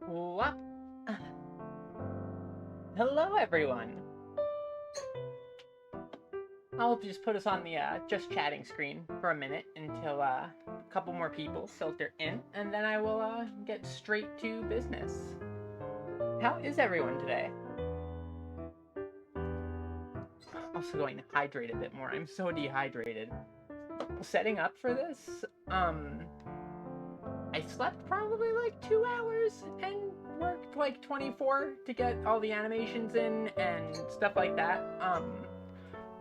What? Hello, everyone. I'll just put us on the just chatting screen for a minute until a couple more people filter in, and then I will get straight to business. How is everyone today? Also going to hydrate a bit more. I'm so dehydrated. Setting up for this, I slept probably like 2 hours and worked like 24 to get all the animations in and stuff like that.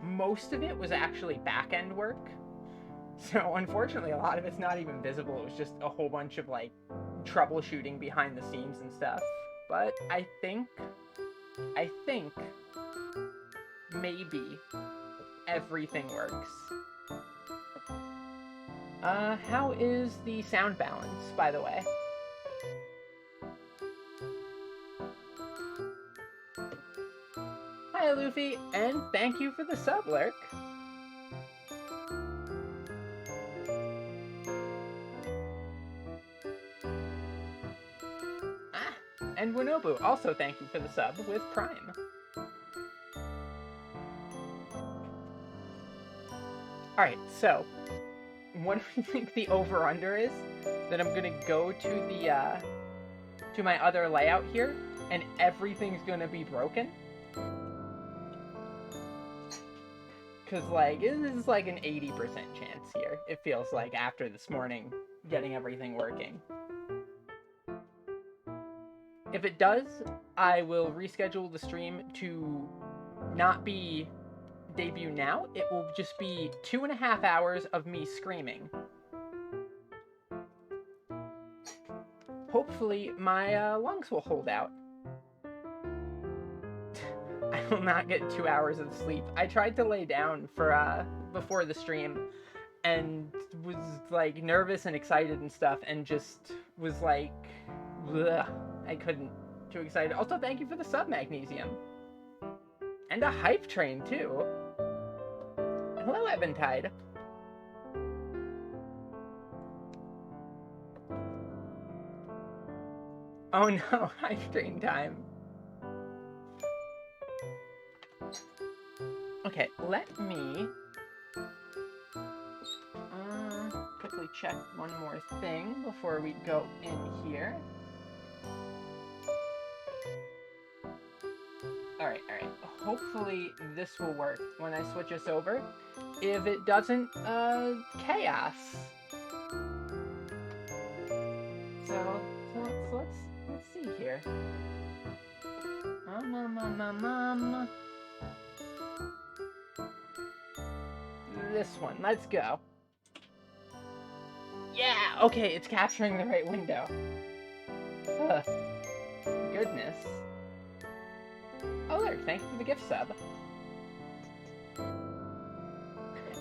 Most of it was actually back end work. So unfortunately, a lot of it's not even visible. It was just a whole bunch of like troubleshooting behind the scenes and stuff. But I think maybe everything works. How is the sound balance, by the way? Hi, Luffy, and thank you for the sub, Lurk. And Winobu, also thank you for the sub with Prime. Alright, so, what do you think the over-under is? That I'm gonna go to the, to my other layout here, and everything's gonna be broken? Because, like, this is like an 80% chance here, it feels like, after this morning, getting everything working. If it does, I will reschedule the stream to not be debut now. It will just be 2.5 hours of me screaming. Hopefully, my lungs will hold out. I will not get 2 hours of sleep. I tried to lay down for before the stream and was like nervous and excited and stuff, and just was like, ugh, I couldn't. Too excited. Also, thank you for the sub, Magnesium. And a hype train, too. Hello, Eventide. Oh no, hype train time. Okay, let me quickly check one more thing before we go in here. Alright. Hopefully this will work when I switch us over. If it doesn't, chaos. So let's see here. This one, let's go. Yeah, okay, it's capturing the right window. Ugh. Goodness. Oh, there, thank you for the gift sub.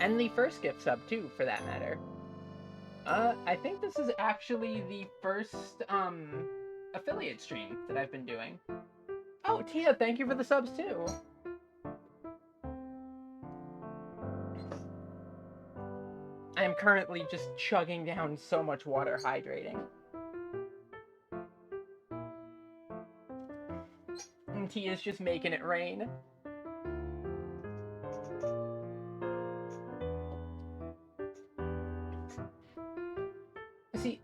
And the first gift sub, too, for that matter. I think this is actually the first, affiliate stream that I've been doing. Oh, Tia, thank you for the subs, too. I am currently just chugging down so much water hydrating. And Tia's just making it rain. See,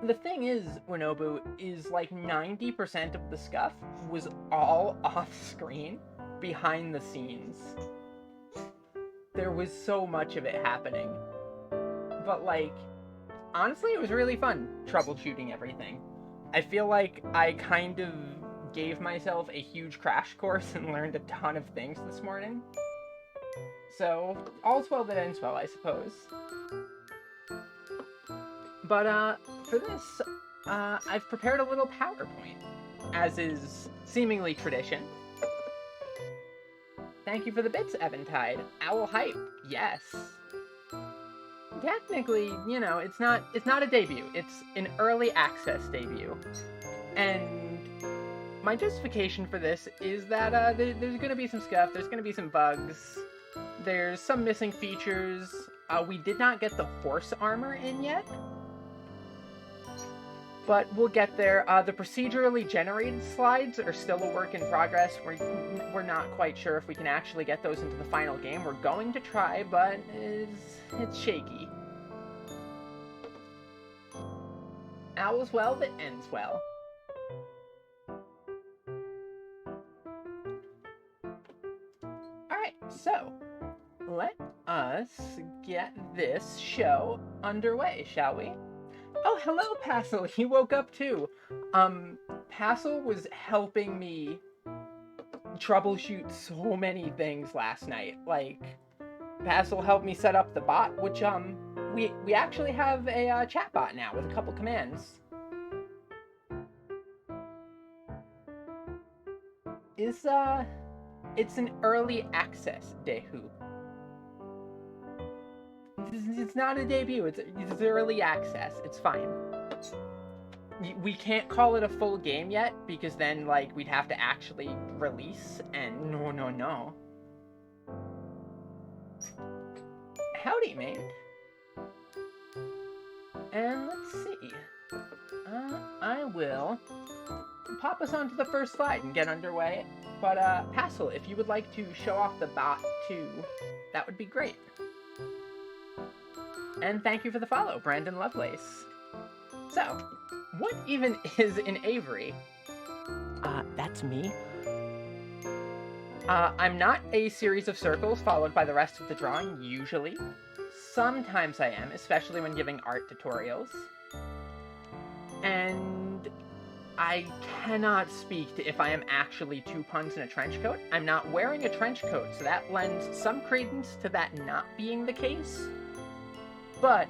the thing is, Winobu, is like 90% of the scuff was all off screen, behind the scenes. There was so much of it happening. But like, honestly, it was really fun troubleshooting everything. I feel like I kind of gave myself a huge crash course and learned a ton of things this morning. So, all's well that ends well, I suppose. But, for this, I've prepared a little PowerPoint, as is seemingly tradition. Thank you for the bits, Eventide. Owl Hype, yes. Technically, you know, it's not a debut. It's an early access debut. And my justification for this is that there's going to be some scuff, there's going to be some bugs, there's some missing features. We did not get the horse armor in yet. but we'll get there. The procedurally generated slides are still a work in progress. We're not quite sure if we can actually get those into the final game. We're going to try, but it's shaky. All's well that ends well. Alright, so let us get this show underway, shall we? Oh, hello, Passel. He woke up too. Passel was helping me troubleshoot so many things last night. Like, Passel helped me set up the bot, which, we actually have a chat bot now with a couple commands. It's an early access, Dehu. It's not a debut, it's early access. It's fine. We can't call it a full game yet, because then, like, we'd have to actually release, and no. Howdy, mate. And let's see. I will pop us onto the first slide and get underway. But, Passel, if you would like to show off the bot too, that would be great. And thank you for the follow, Brandon Lovelace. So, what even is an Avery? That's me. I'm not a series of circles followed by the rest of the drawing, usually. Sometimes I am, especially when giving art tutorials. And I cannot speak to if I am actually 2 puns in a trench coat. I'm not wearing a trench coat, so that lends some credence to that not being the case. But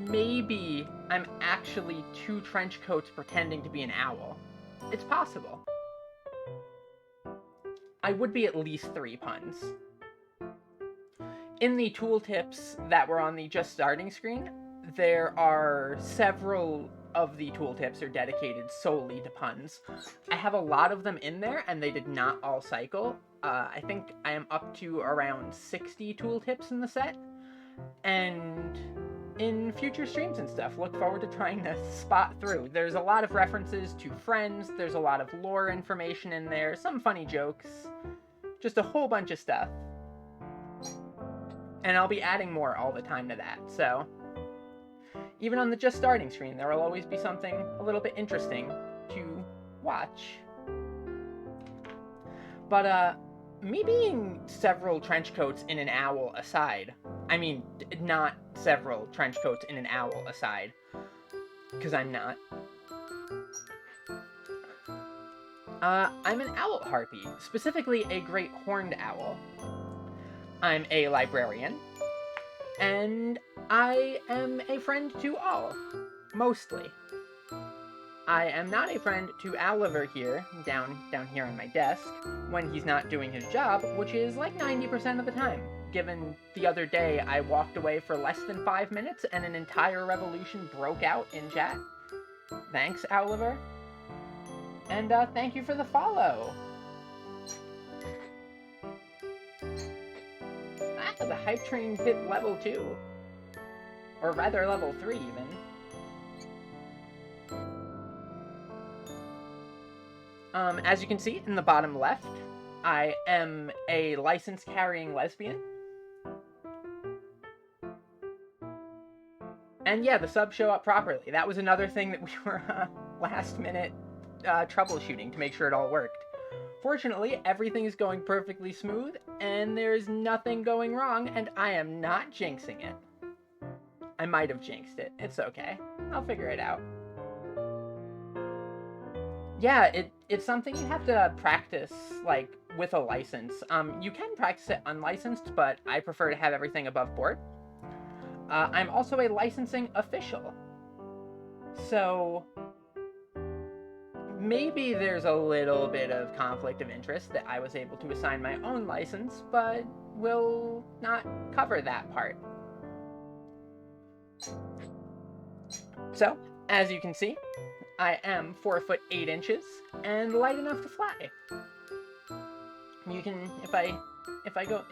maybe I'm actually 2 trench coats pretending to be an owl. It's possible. I would be at least 3 puns. In the tooltips that were on the just starting screen, there are several of the tooltips are dedicated solely to puns. I have a lot of them in there, and they did not all cycle. I think I am up to around 60 tooltips in the set. And in future streams and stuff, look forward to trying to spot through. There's a lot of references to Friends, there's a lot of lore information in there, some funny jokes, just a whole bunch of stuff. And I'll be adding more all the time to that, so even on the just starting screen, there will always be something a little bit interesting to watch. But, me being several trench coats in an owl aside, I mean, not several trench coats in an owl aside, because I'm not. I'm an owl harpy, specifically a great horned owl. I'm a librarian, and I am a friend to all, mostly. I am not a friend to Oliver here, down here on my desk, when he's not doing his job, which is like 90% of the time, given the other day I walked away for less than 5 minutes and an entire revolution broke out in chat. Thanks, Oliver. And thank you for the follow. The hype train hit level 2. Or rather level 3 even. As you can see in the bottom left, I am a license-carrying lesbian. And yeah, the subs show up properly. That was another thing that we were last-minute troubleshooting to make sure it all worked. Fortunately, everything is going perfectly smooth, and there's nothing going wrong, and I am not jinxing it. I might have jinxed it. It's okay. I'll figure it out. Yeah, it's something you have to practice, like, with a license. You can practice it unlicensed, but I prefer to have everything above board. I'm also a licensing official. So maybe there's a little bit of conflict of interest that I was able to assign my own license, but we'll not cover that part. So, as you can see, I am 4 foot 8 inches and light enough to fly. You can, if I go,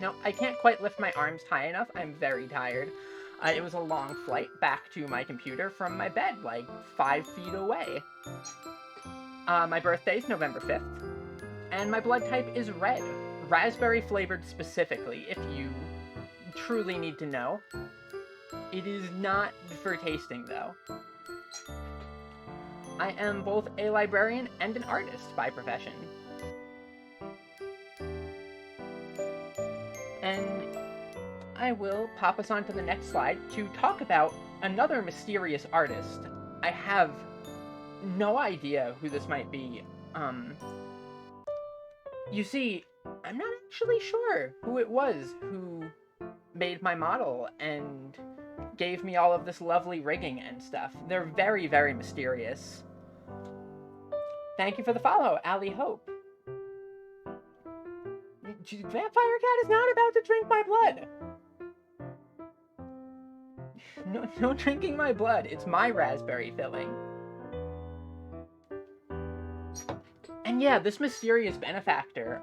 no, I can't quite lift my arms high enough. I'm very tired. It was a long flight back to my computer from my bed, like 5 feet away. My birthday's November 5th, and my blood type is red. Raspberry flavored specifically, if you truly need to know. It is not for tasting, though. I am both a librarian and an artist by profession. And I will pop us on to the next slide to talk about another mysterious artist. I have no idea who this might be. You see, I'm not actually sure who it was who made my model and gave me all of this lovely rigging and stuff. They're very, very mysterious. Thank you for the follow, Ali Hope. Vampire Cat is not about to drink my blood. No drinking my blood. It's my raspberry filling. And yeah, this mysterious benefactor,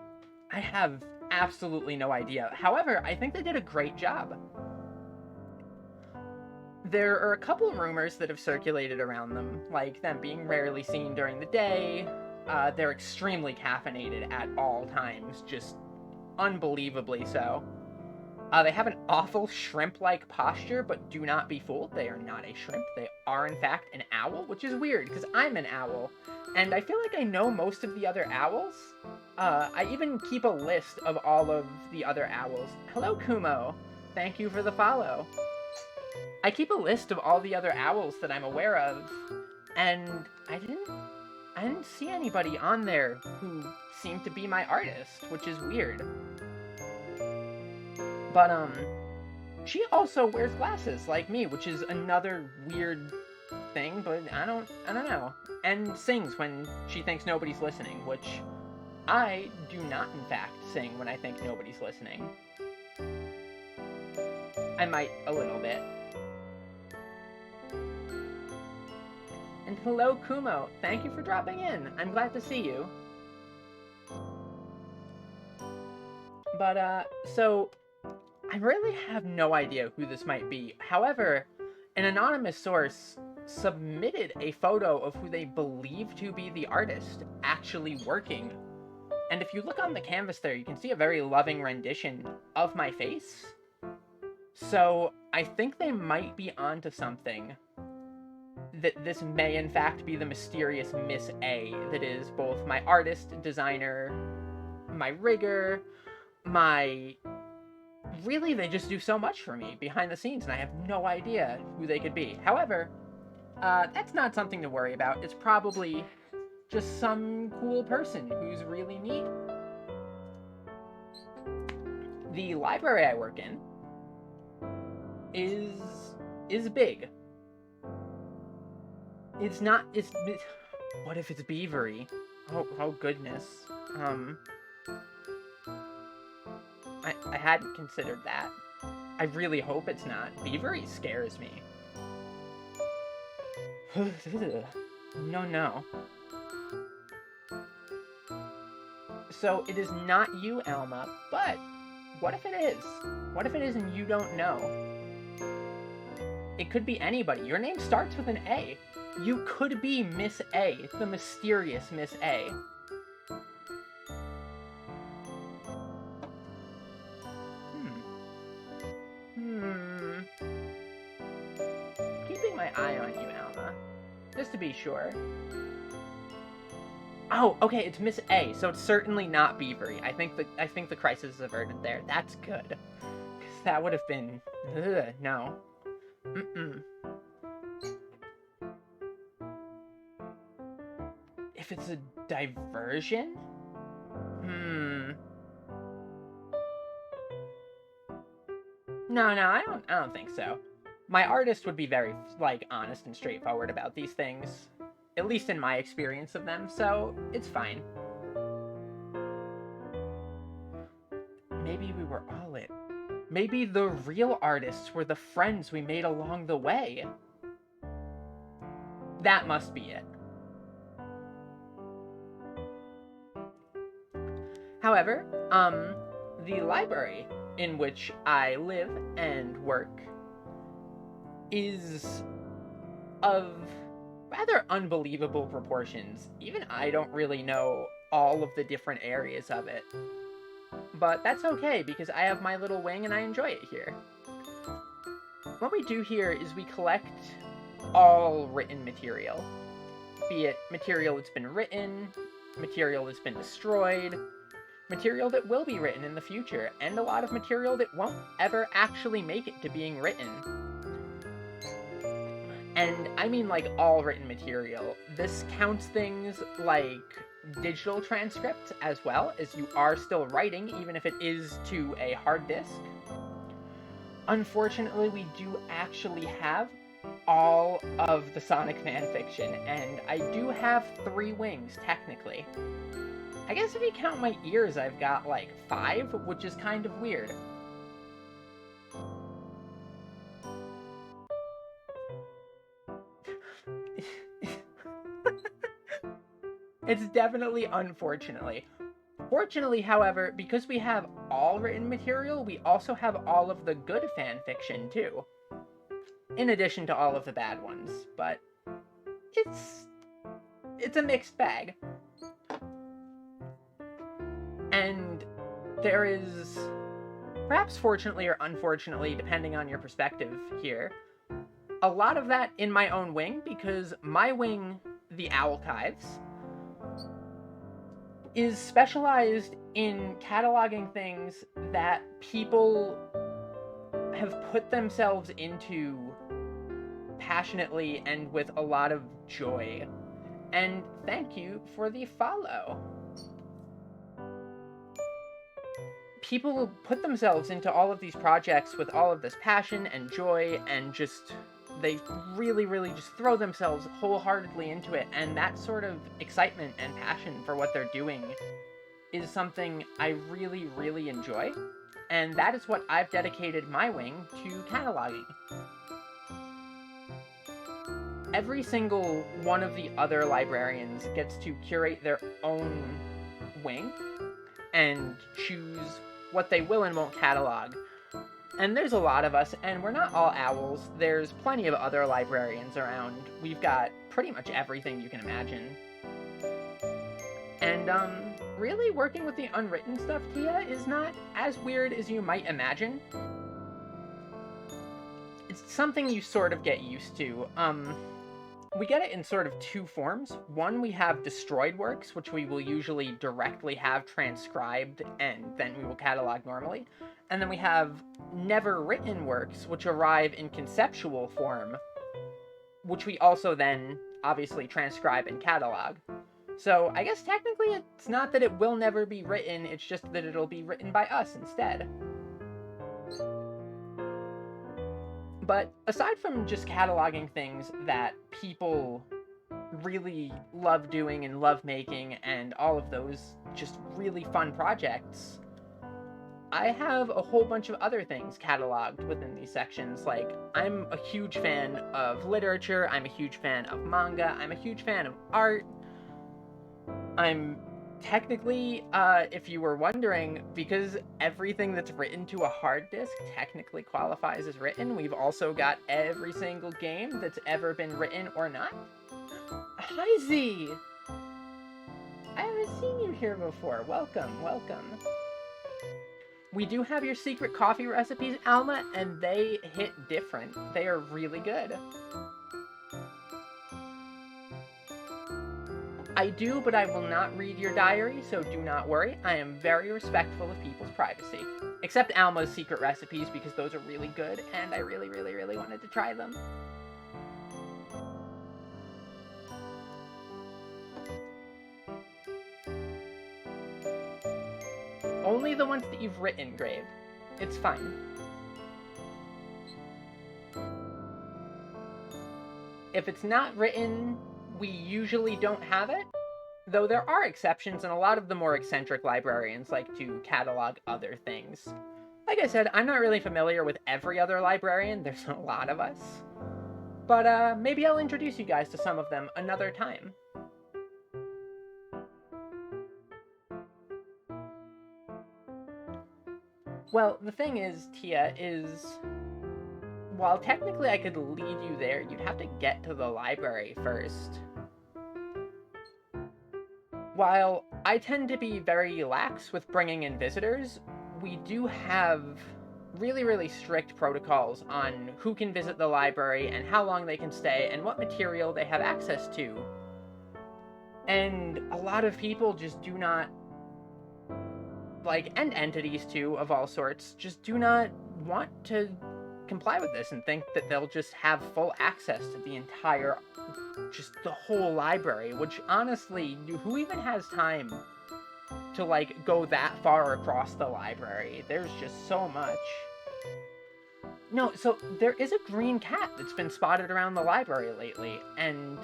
I have absolutely no idea. However, I think they did a great job. There are a couple of rumors that have circulated around them, like them being rarely seen during the day. They're extremely caffeinated at all times, just unbelievably so. They have an awful shrimp-like posture, but do not be fooled. They are not a shrimp. They are, in fact, an owl, which is weird, because I'm an owl. And I feel like I know most of the other owls. I even keep a list of all of the other owls. Hello, Kumo. Thank you for the follow. I keep a list of all the other owls that I'm aware of, and I didn't see anybody on there who seemed to be my artist, which is weird. But, she also wears glasses, like me, which is another weird thing, but I don't know. And sings when she thinks nobody's listening, which I do not, in fact, sing when I think nobody's listening. I might a little bit. And hello, Kumo. Thank you for dropping in. I'm glad to see you. But, so, I really have no idea who this might be. However, an anonymous source submitted a photo of who they believe to be the artist actually working. And if you look on the canvas there, you can see a very loving rendition of my face. So, I think they might be onto something. That this may in fact be the mysterious Miss A that is both my artist, designer, my rigger, really, they just do so much for me behind the scenes, and I have no idea who they could be. However, that's not something to worry about. It's probably just some cool person who's really neat. The library I work in is big. It's not, what if it's beavery? Oh goodness. I hadn't considered that. I really hope it's not. Beavery scares me. No. So, it is not you, Alma, but what if it is? What if it is and you don't know? It could be anybody. Your name starts with an A. You could be Miss A, the mysterious Miss A. Keeping my eye on you, Alma. Just to be sure. Oh, okay, it's Miss A, so it's certainly not Beavery. I think the crisis is averted there. That's good. Because that would have been... no. If it's a diversion? No, I don't think so. My artist would be very, honest and straightforward about these things. At least in my experience of them, so it's fine. Maybe we were all it. Maybe the real artists were the friends we made along the way. That must be it. However, the library in which I live and work is of rather unbelievable proportions. Even I don't really know all of the different areas of it. But that's okay, because I have my little wing and I enjoy it here. What we do here is we collect all written material. Be it material that's been written, material that's been destroyed, material that will be written in the future, and a lot of material that won't ever actually make it to being written. And I mean like all written material. This counts things like digital transcripts as well, as you are still writing, even if it is to a hard disk. Unfortunately, we do actually have all of the Sonic fanfiction, and I do have 3 wings, technically. I guess if you count my ears, I've got like 5, which is kind of weird. It's definitely unfortunately. Fortunately, however, because we have all written material, we also have all of the good fanfiction too. In addition to all of the bad ones, but it's a mixed bag. And there is, perhaps fortunately or unfortunately, depending on your perspective here, a lot of that in my own wing, because my wing, the Owlchives, is specialized in cataloging things that people have put themselves into passionately and with a lot of joy. And thank you for the follow. People put themselves into all of these projects with all of this passion and joy, and just they really, really just throw themselves wholeheartedly into it, and that sort of excitement and passion for what they're doing is something I really, really enjoy, and that is what I've dedicated my wing to cataloging. Every single one of the other librarians gets to curate their own wing and choose what they will and won't catalog. And there's a lot of us, and we're not all owls. There's plenty of other librarians around. We've got pretty much everything you can imagine. And, really working with the unwritten stuff, Tia, is not as weird as you might imagine. It's something you sort of get used to. We get it in sort of 2 forms. One, we have destroyed works, which we will usually directly have transcribed, and then we will catalog normally. And then we have never written works, which arrive in conceptual form, which we also then obviously transcribe and catalog. So I guess technically it's not that it will never be written, it's just that it'll be written by us instead. But aside from just cataloging things that people really love doing and love making, and all of those just really fun projects, I have a whole bunch of other things cataloged within these sections. Like, I'm a huge fan of literature, I'm a huge fan of manga, I'm a huge fan of art. I'm technically, if you were wondering, because everything that's written to a hard disk technically qualifies as written, we've also got every single game that's ever been written or not. Hi, Z! I haven't seen you here before. Welcome, welcome. We do have your secret coffee recipes, Alma, and they hit different. They are really good. I do, but I will not read your diary, so do not worry. I am very respectful of people's privacy. Except Alma's secret recipes, because those are really good, and I really, really, really wanted to try them. Only the ones that you've written, Grave. It's fine. If it's not written, we usually don't have it, though there are exceptions, and a lot of the more eccentric librarians like to catalog other things. Like I said, I'm not really familiar with every other librarian, there's a lot of us. But maybe I'll introduce you guys to some of them another time. Well, the thing is, Tia, is while technically I could lead you there, you'd have to get to the library first. While I tend to be very lax with bringing in visitors, we do have really strict protocols on who can visit the library and how long they can stay and what material they have access to. And a lot of people just do not, and entities too, of all sorts, just do not want to comply with this and think that they'll just have full access to the whole library, which honestly, who even has time to go that far across the library? There's just so much. No, so there is a green cat that's been spotted around the library lately, and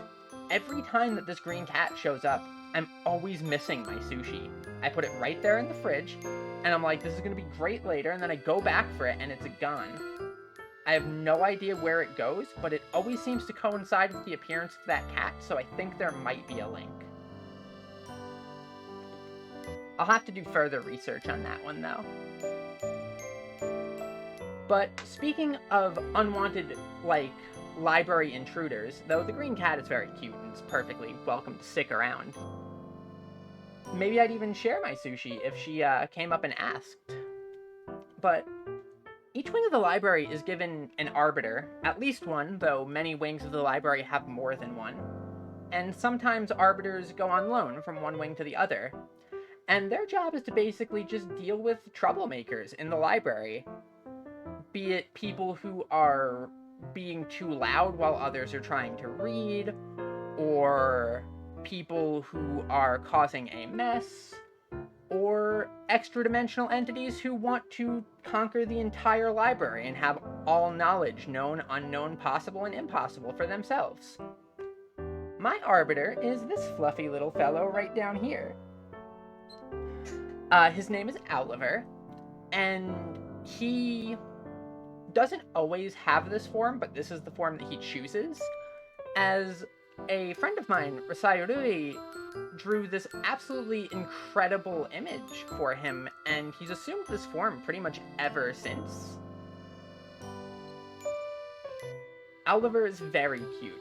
every time that this green cat shows up, I'm always missing my sushi. I put it right there in the fridge, and I'm like, this is gonna be great later, and then I go back for it, and it's gone. I have no idea where it goes, but it always seems to coincide with the appearance of that cat, so I think there might be a link. I'll have to do further research on that one, though. But speaking of unwanted, library intruders, though the green cat is very cute and is perfectly welcome to stick around. Maybe I'd even share my sushi if she came up and asked. But each wing of the library is given an arbiter, at least one, though many wings of the library have more than one. And sometimes arbiters go on loan from one wing to the other. And their job is to basically just deal with troublemakers in the library. Be it people who are being too loud while others are trying to read, or people who are causing a mess, or extra-dimensional entities who want to conquer the entire library and have all knowledge, known, unknown, possible, and impossible for themselves. My arbiter is this fluffy little fellow right down here. His name is Oliver, and he doesn't always have this form, but this is the form that he chooses. As a friend of mine, Rasayurui, drew this absolutely incredible image for him, and he's assumed this form pretty much ever since. Oliver is very cute.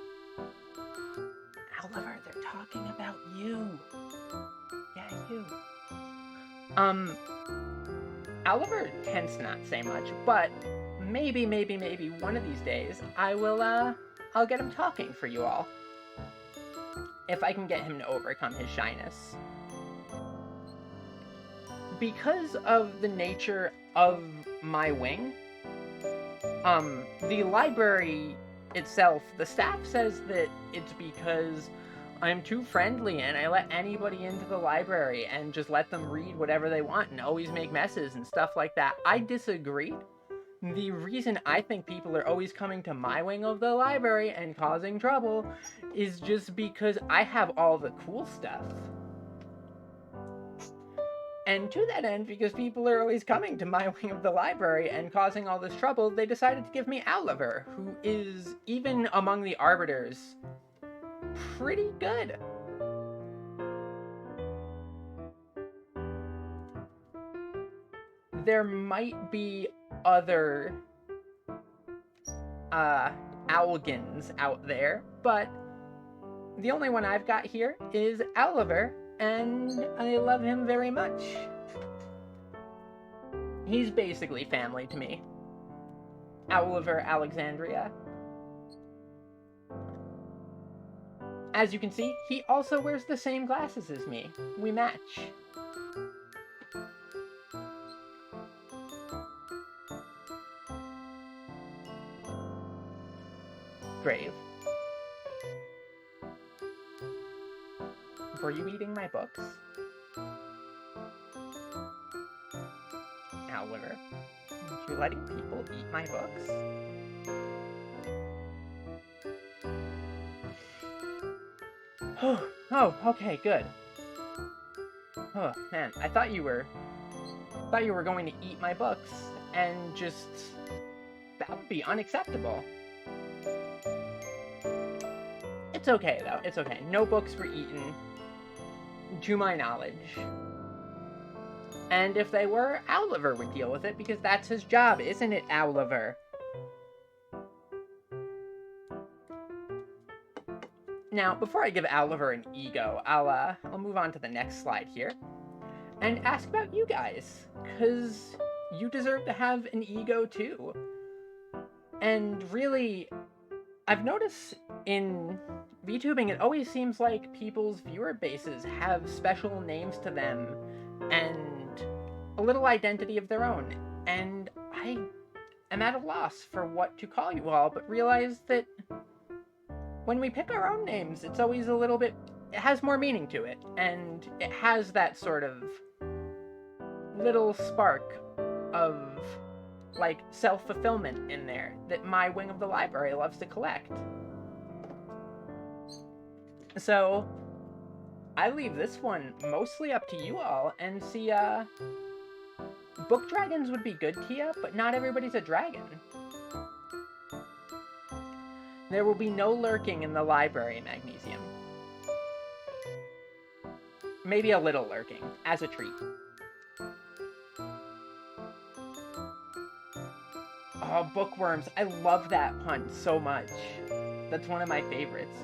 Oliver, they're talking about you. Yeah, you. Oliver tends to not say much, but maybe one of these days I'll get him talking for you all. If I can get him to overcome his shyness. Because of the nature of my wing, the library itself, the staff says that it's because I'm too friendly and I let anybody into the library and just let them read whatever they want and always make messes and stuff like that. I disagree. The reason I think people are always coming to my wing of the library and causing trouble is just because I have all the cool stuff. And to that end, because people are always coming to my wing of the library and causing all this trouble, they decided to give me Oliver, who is, even among the arbiters, pretty good. There might be other Owlgans out there, but the only one I've got here is Oliver, and I love him very much. He's basically family to me. Oliver Alexandria. As you can see, he also wears the same glasses as me. We match. Grave. Were you eating my books? Oliver, are you letting people eat my books? Oh, okay, good. Oh, man, I thought you were going to eat my books, and just... that would be unacceptable. It's okay, though. It's okay. No books were eaten, to my knowledge. And if they were, Oliver would deal with it, because that's his job, isn't it, Oliver? Now, before I give Oliver an ego, I'll move on to the next slide here and ask about you guys, because you deserve to have an ego too. And really, I've noticed in VTubing, it always seems like people's viewer bases have special names to them and a little identity of their own. And I am at a loss for what to call you all, but realize that when we pick our own names, it's always a little bit, it has more meaning to it, and it has that sort of little spark of, like, self-fulfillment in there that my wing of the library loves to collect. So, I leave this one mostly up to you all, and see, book dragons would be good, Tia, but not everybody's a dragon. There will be no lurking in the library, Magnesium. Maybe a little lurking, as a treat. Oh, bookworms. I love that pun so much. That's one of my favorites.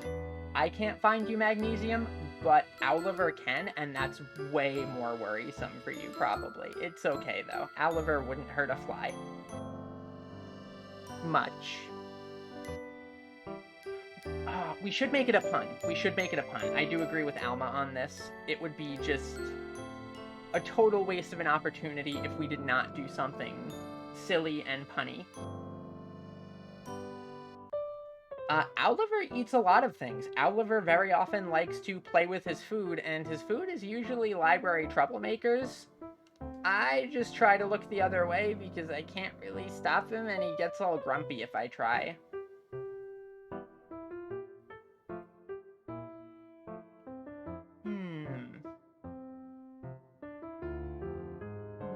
I can't find you, Magnesium, but Oliver can, and that's way more worrisome for you, probably. It's okay, though. Oliver wouldn't hurt a fly. Much. We should make it a pun. We should make it a pun. I do agree with Alma on this. It would be just a total waste of an opportunity if we did not do something silly and punny. Oliver eats a lot of things. Oliver very often likes to play with his food, and his food is usually library troublemakers. I just try to look the other way because I can't really stop him, and he gets all grumpy if I try.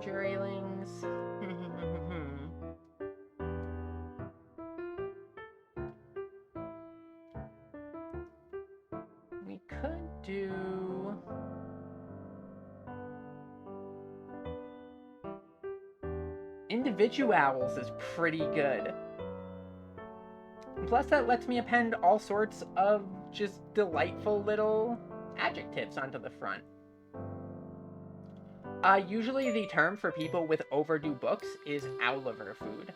Jurylings. We could do... Individuals is pretty good. Plus that lets me append all sorts of just delightful little adjectives onto the front. Usually the term for people with overdue books is Owliver food.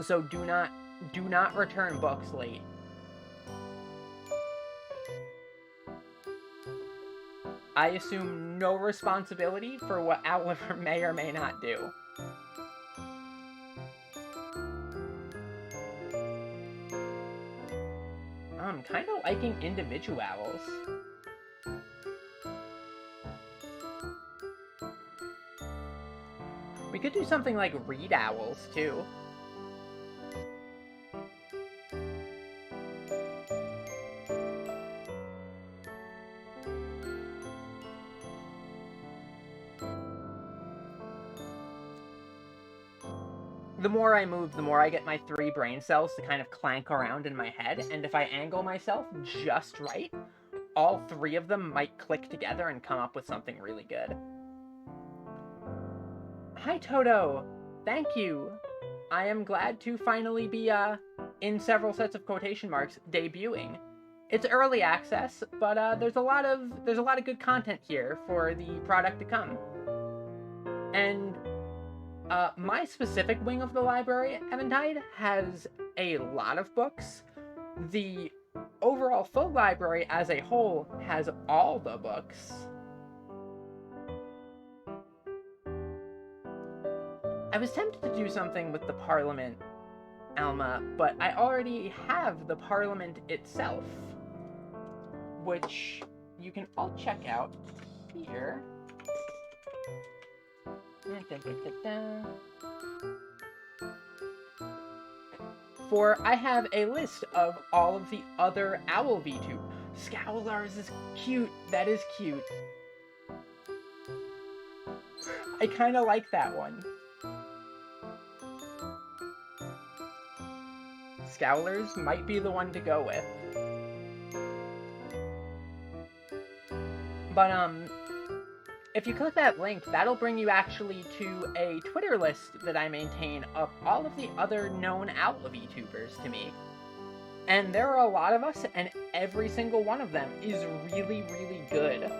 So do not return books late. I assume no responsibility for what Owliver may or may not do. I'm kind of liking individuals. We could do something like read owls, too. The more I move, the more I get my 3 brain cells to kind of clank around in my head, and if I angle myself just right, all 3 of them might click together and come up with something really good. Hi, Toto! Thank you! I am glad to finally be, in several sets of quotation marks, debuting. It's early access, but, there's a lot of good content here for the product to come. And my specific wing of the library at Eventide has a lot of books. The overall full library as a whole has all the books. I was tempted to do something with the Parliament, Alma, but I already have the Parliament itself, which you can all check out here. For I have a list of all of the other Owl VTube. Scowlars is cute. That is cute. I kind of like that one. Scowlars might be the one to go with. But, If you click that link, that'll bring you actually to a Twitter list that I maintain of all of the other known owl VTubers to me. And there are a lot of us, and every single one of them is really, really good.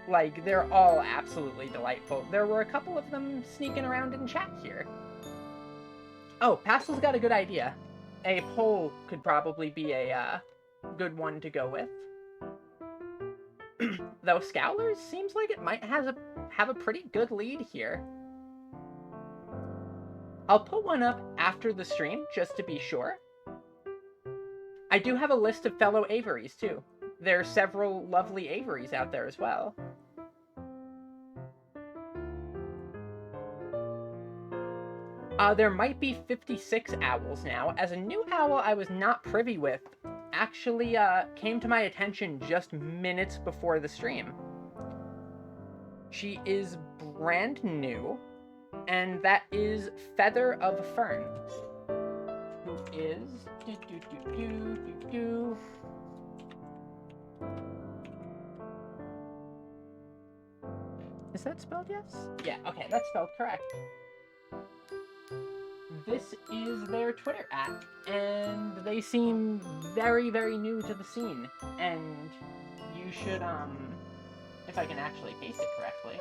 Like, they're all absolutely delightful. There were a couple of them sneaking around in chat here. Oh, Pastel's got a good idea. A poll could probably be a good one to go with. Though Scowlers seems like it might have a pretty good lead here. I'll put one up after the stream, just to be sure. I do have a list of fellow Averys, too. There are several lovely Averys out there as well. There might be 56 owls now, as a new owl I was not privy with actually came to my attention just minutes before the stream. She is brand new, and that is Feather of Fern, who is... Is that spelled yes? Yeah, okay, that's spelled correct. This is their Twitter @ and they seem very, very new to the scene. And you should, if I can actually paste it correctly.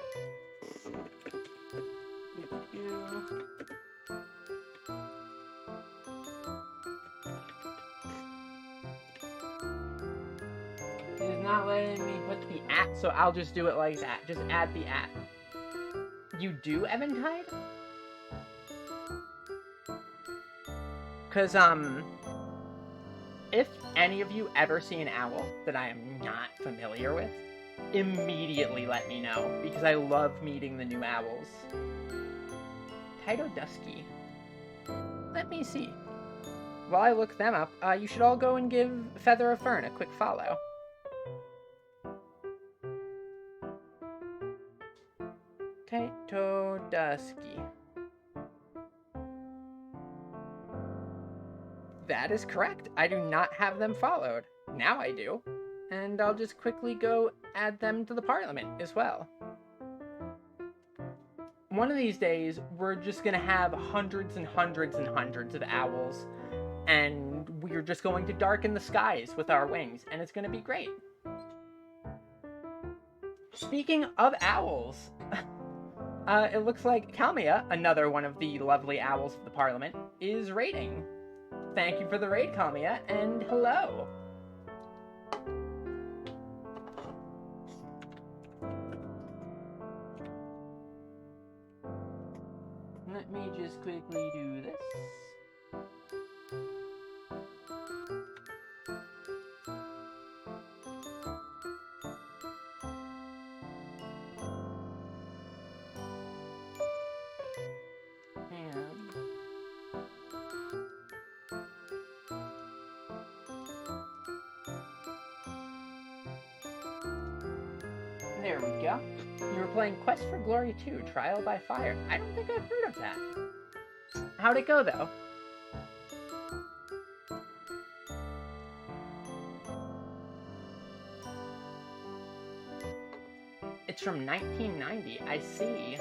It is not letting me put the @ so I'll just do it like that. Just add the @ You do, Eventide? Because, if any of you ever see an owl that I am not familiar with, immediately let me know, because I love meeting the new owls. Tyto Dusky. Let me see. While I look them up, you should all go and give Feather of Fern a quick follow. Tyto Dusky. That is correct. I do not have them followed. Now I do. And I'll just quickly go add them to the Parliament as well. One of these days, we're just gonna have hundreds and hundreds and hundreds of owls, and we're just going to darken the skies with our wings, and it's gonna be great. Speaking of owls, it looks like Kalmia, another one of the lovely owls of the Parliament, is raiding. Thank you for the raid, Kalmia, and hello! Let me just quickly do this. There we go. You were playing Quest for Glory 2, Trial by Fire. I don't think I've heard of that. How'd it go, though? It's from 1990. I see.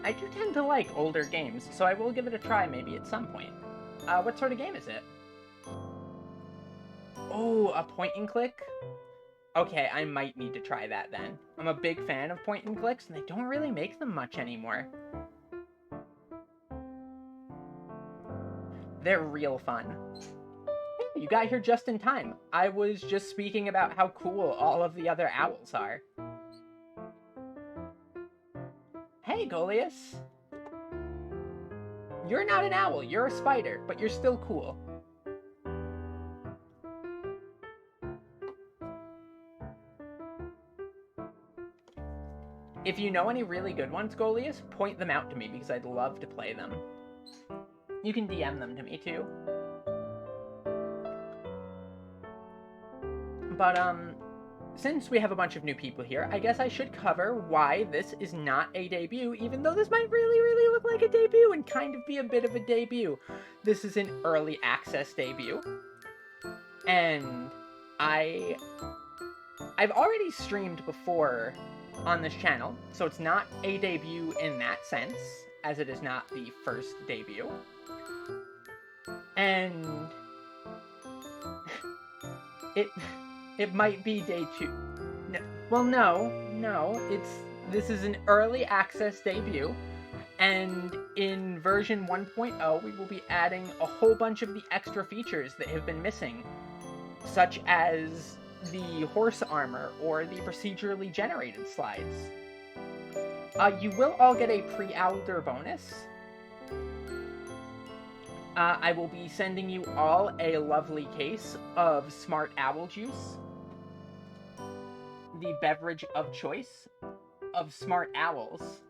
I do tend to like older games, so I will give it a try maybe at some point. What sort of game is it? Oh, a point and click? Okay, I might need to try that then. I'm a big fan of point and clicks, and they don't really make them much anymore. They're real fun. Hey, you got here just in time. I was just speaking about how cool all of the other owls are. Hey, Goliath. You're not an owl, you're a spider, but you're still cool. If you know any really good ones, Goliath, point them out to me because I'd love to play them. You can DM them to me too. But, since we have a bunch of new people here, I guess I should cover why this is not a debut, even though this might really look like a debut and kind of be a bit of a debut. This is an early access debut. And I I've already streamed before on this channel, so it's not a debut in that sense, as it is not the first debut. And it might be day 2. No, well, no, this is an early access debut, and in version 1.0 we will be adding a whole bunch of the extra features that have been missing, such as the horse armor or the procedurally generated slides. You will all get a pre-Owlder bonus. I will be sending you all a lovely case of Smart Owl Juice, the beverage of choice of Smart Owls.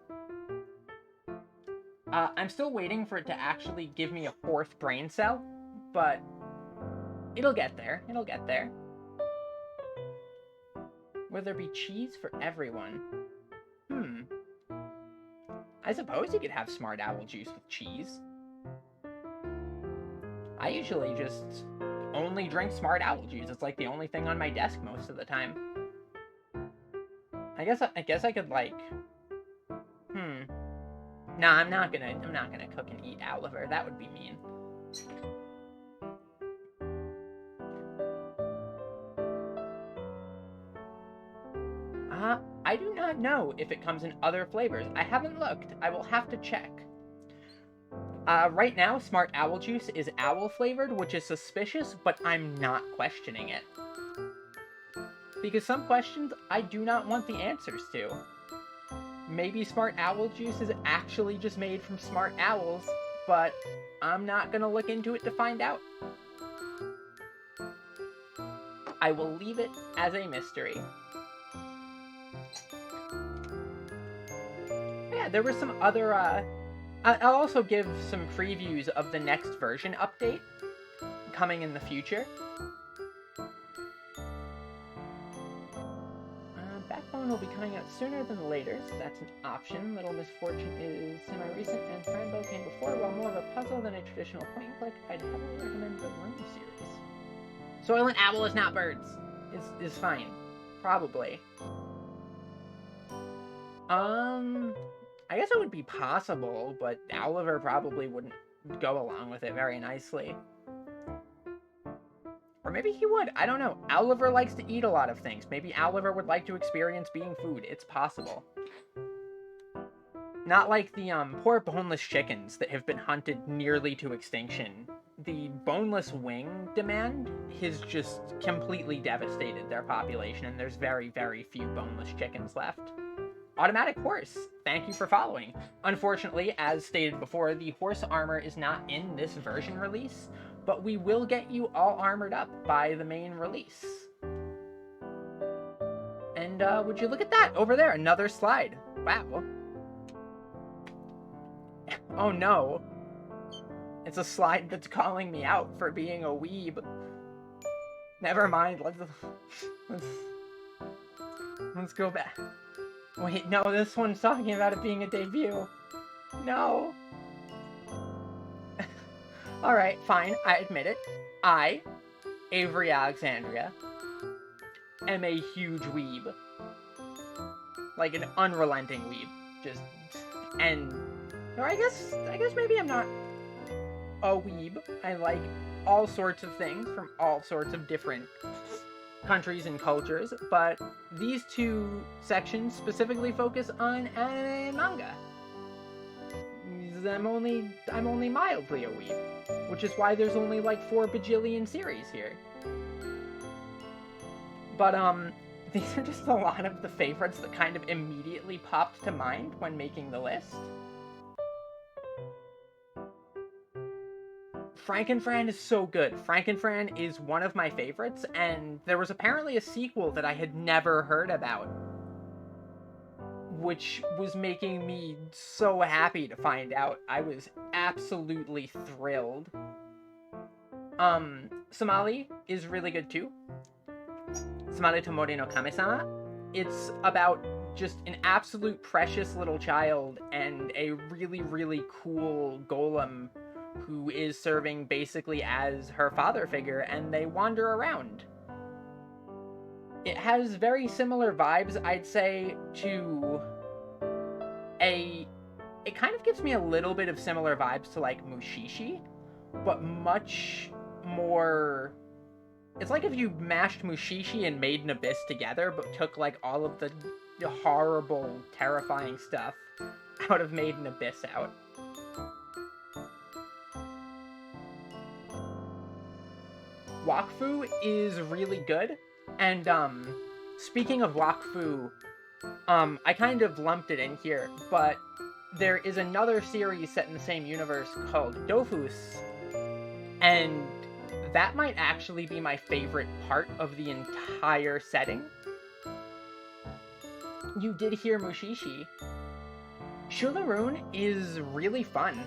I'm still waiting for it to actually give me a 4th brain cell, but it'll get there. It'll get there. Will there be cheese for everyone? I suppose you could have Smart Owl Juice with cheese. I usually just only drink Smart Owl Juice. It's like the only thing on my desk most of the time. I guess I could like... No, I'm not gonna cook and eat owl liver. That would be mean. I do not know if it comes in other flavors. I haven't looked. I will have to check. Right now, Smart Owl Juice is owl flavored, which is suspicious, but I'm not questioning it. Because some questions I do not want the answers to. Maybe Smart Owl Juice is actually just made from smart owls, but I'm not gonna look into it to find out. I will leave it as a mystery. Yeah, there were some other, I'll also give some previews of the next version update coming in the future. Backbone will be coming out sooner than later, so that's an option. Little Misfortune is semi-recent, and Franbo came before. While more of a puzzle than a traditional point and click, I'd heavily recommend the Room series. Soylent Owl is not birds. Is fine. Probably. I guess it would be possible, but Oliver probably wouldn't go along with it very nicely. Or maybe he would. I don't know. Oliver likes to eat a lot of things. Maybe Oliver would like to experience being food. It's possible. Not like the poor boneless chickens that have been hunted nearly to extinction. The boneless wing demand has just completely devastated their population, and there's very, very few boneless chickens left. Automatic Horse, thank you for following. Unfortunately, as stated before, the horse armor is not in this version release, but we will get you all armored up by the main release. And would you look at that over there, another slide. Wow. Oh no. It's a slide that's calling me out for being a weeb. Never mind, let's go back. Wait, no, this one's talking about it being a debut. No. Alright, fine, I admit it. I, Avery Alexandria, am a huge weeb. Like an unrelenting weeb. Just, and, or I guess maybe I'm not a weeb. I like all sorts of things from all sorts of different countries and cultures, but these two sections specifically focus on anime and manga. I'm only mildly a weeb, which is why there's only like 4 bajillion series here. But these are just a lot of the favorites that kind of immediately popped to mind when making the list. Frankenfran is so good. Frankenfran is one of my favorites, and there was apparently a sequel that I had never heard about, which was making me so happy to find out. I was absolutely thrilled. Somali is really good too. Somali Tomori no Kame-sama. It's about just an absolute precious little child and a really, really cool golem who is serving basically as her father figure, and they wander around. it has very similar vibes, I'd say, to it kind of gives me a little bit of similar vibes to like Mushishi, but much more. It's like if you mashed Mushishi and Made in Abyss together, but took like all of the horrible, terrifying stuff out of Made in Abyss out. Wakfu is really good, and speaking of Wakfu, I kind of lumped it in here, but there is another series set in the same universe called Dofus, and that might actually be my favorite part of the entire setting. You did hear Mushishi. Shularoon is really fun.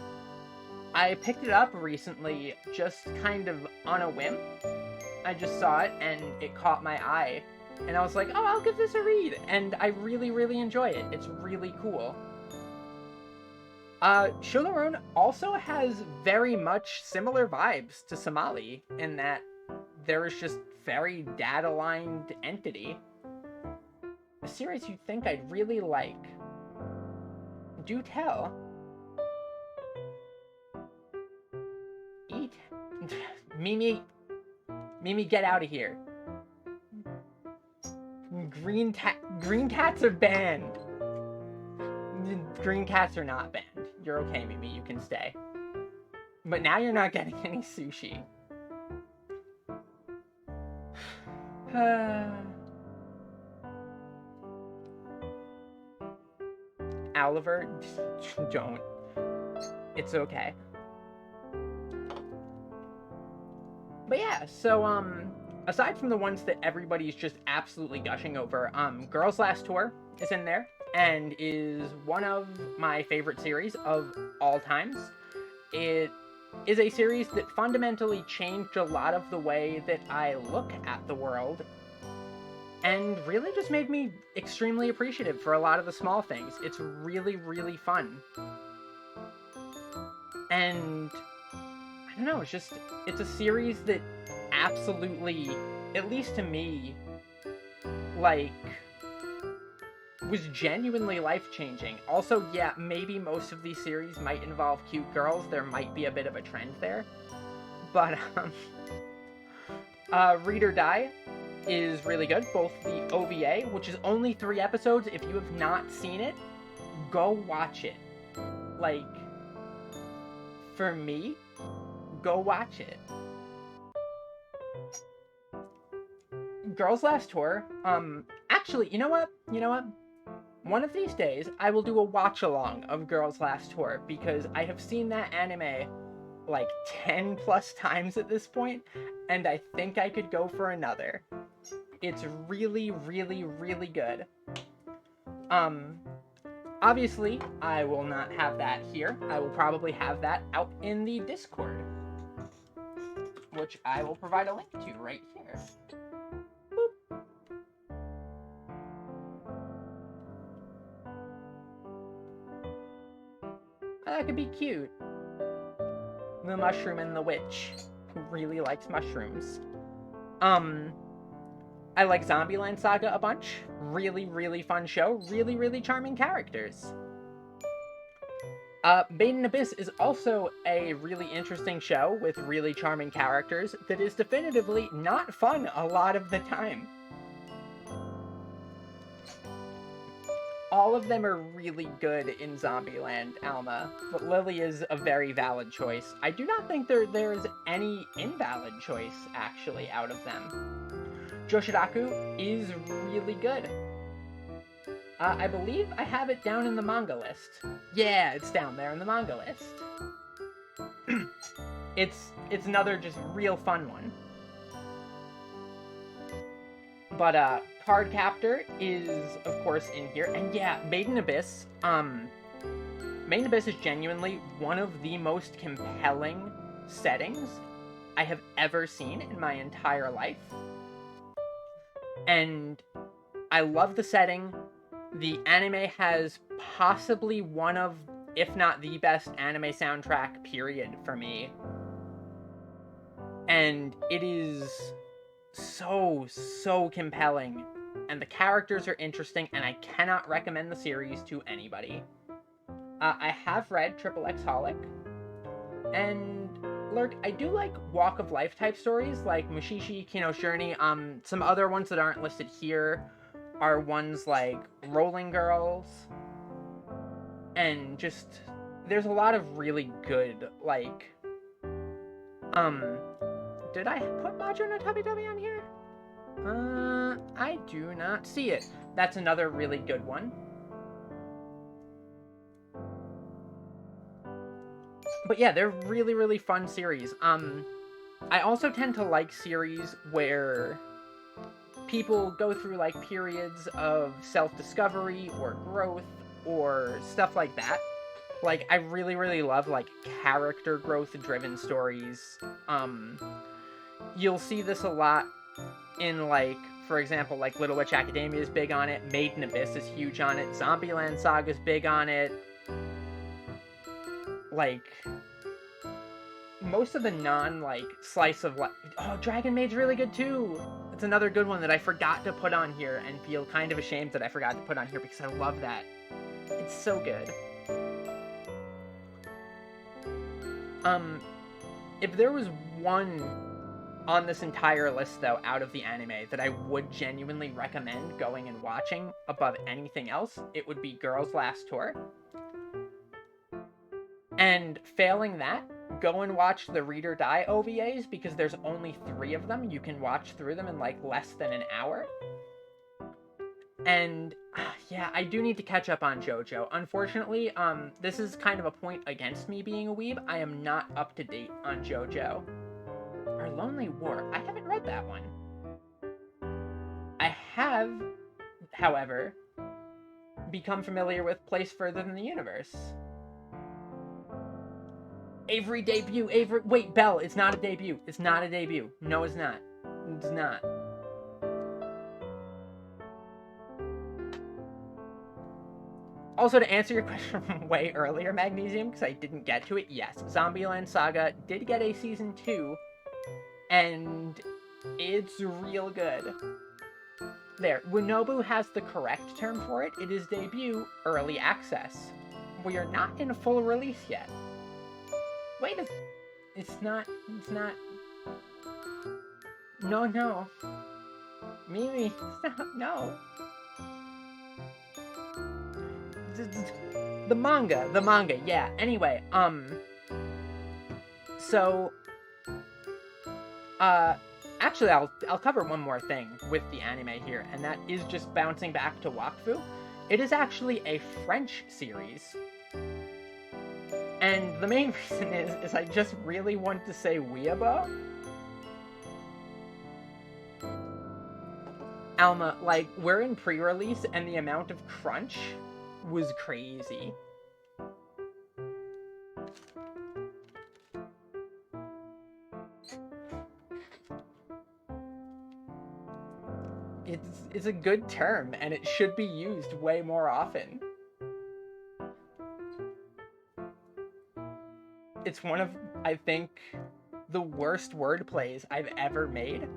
I picked it up recently, just kind of on a whim. I just saw it, and it caught my eye. And I was like, oh, I'll give this a read. And I really, really enjoy it. It's really cool. Shularoon also has very much similar vibes to Somali, in that there is just very dad-aligned entity. A series you'd think I'd really like. Do tell. Eat. Mimi, get out of here. Green cats are banned. Green cats are not banned. You're okay, Mimi, you can stay. But now you're not getting any sushi. Oliver, don't. It's okay. But yeah, so, aside from the ones that everybody's just absolutely gushing over, Girls Last Tour is in there, and is one of my favorite series of all times. It is a series that fundamentally changed a lot of the way that I look at the world, and really just made me extremely appreciative for a lot of the small things. It's really, really fun. And I don't know, it's a series that absolutely, at least to me, like, was genuinely life-changing. Also, yeah, maybe most of these series might involve cute girls. There might be a bit of a trend there. But, Read or Die is really good. Both the OVA, which is only 3 episodes. If you have not seen it, go watch it. Like, for me, go watch it. Girls Last Tour, actually, you know what? One of these days, I will do a watch-along of Girls Last Tour, because I have seen that anime, like, 10 plus times at this point, and I think I could go for another. It's really, really, really good. Obviously, I will not have that here. I will probably have that out in the Discord, which I will provide a link to right here. That could be cute. The mushroom and the witch, who really likes mushrooms. I like Zombieland Saga a bunch. Really, really fun show. Really, really charming characters. Made in Abyss is also a really interesting show with really charming characters that is definitively not fun a lot of the time. All of them are really good in Zombieland, Alma, but Lily is a very valid choice. I do not think there is any invalid choice, actually, out of them. Joshidaku is really good. I believe I have it down in the manga list. Yeah, it's down there in the manga list. It's another just real fun one. But, Cardcaptor is, of course, in here. And yeah, Made in Abyss. Made in Abyss is genuinely one of the most compelling settings I have ever seen in my entire life. And I love the setting. The anime has possibly one of, if not the best anime soundtrack, period, for me. And it is so compelling, and the characters are interesting, and I cannot recommend the series to anybody. I have read Triple X Holic, and Lurk, I do like walk of life type stories like Mushishi Kino's Journey. Some other ones that aren't listed here are ones like Rolling Girls, and just there's a lot of really good like did I put Majo no Tabi-Tabi on here? I do not see it. That's another really good one. But yeah, they're really fun series. I also tend to like series where people go through like periods of self-discovery or growth or stuff like that. Like, I really love like character growth driven stories. You'll see this a lot in like, for example, like Little Witch Academia is big on it, Made in Abyss is huge on it, Zombieland Saga is big on it. Like, most of the like slice of life. Oh, Dragon Maid's really good too. It's another good one that I forgot to put on here and feel kind of ashamed that I forgot to put on here because I love that. It's so good. If there was one on this entire list, though, out of the anime that I would genuinely recommend going and watching above anything else, it would be Girls Last Tour. And failing that, go and watch the Read or Die OVAs, because there's only 3 of them. You can watch through them in, like, less than an hour. And, yeah, I do need to catch up on JoJo. Unfortunately, this is kind of a point against me being a weeb. I am not up to date on JoJo. Or Lonely War. I haven't read that one. I have, however, become familiar with Place Further Than the Universe. Avery debut. Avery. Wait, Belle, it's not a debut. It's not a debut. No, it's not. It's not. Also, to answer your question from way earlier, Magnesium, because I didn't get to it, yes, Zombieland Saga did get a season 2, and it's real good. There, Wanobu has the correct term for it. It is debut early access. We are not in a full release yet. Wait a... It's not... No. Mimi, stop, no. The manga, yeah. Anyway, so, actually, I'll cover one more thing with the anime here, and that is just bouncing back to Wakfu. It is actually a French series, and the main reason is I just really want to say Weeaboo. Alma, like, we're in pre-release, and the amount of crunch was crazy. It's a good term, and it should be used way more often. It's one of, I think, the worst wordplays I've ever made.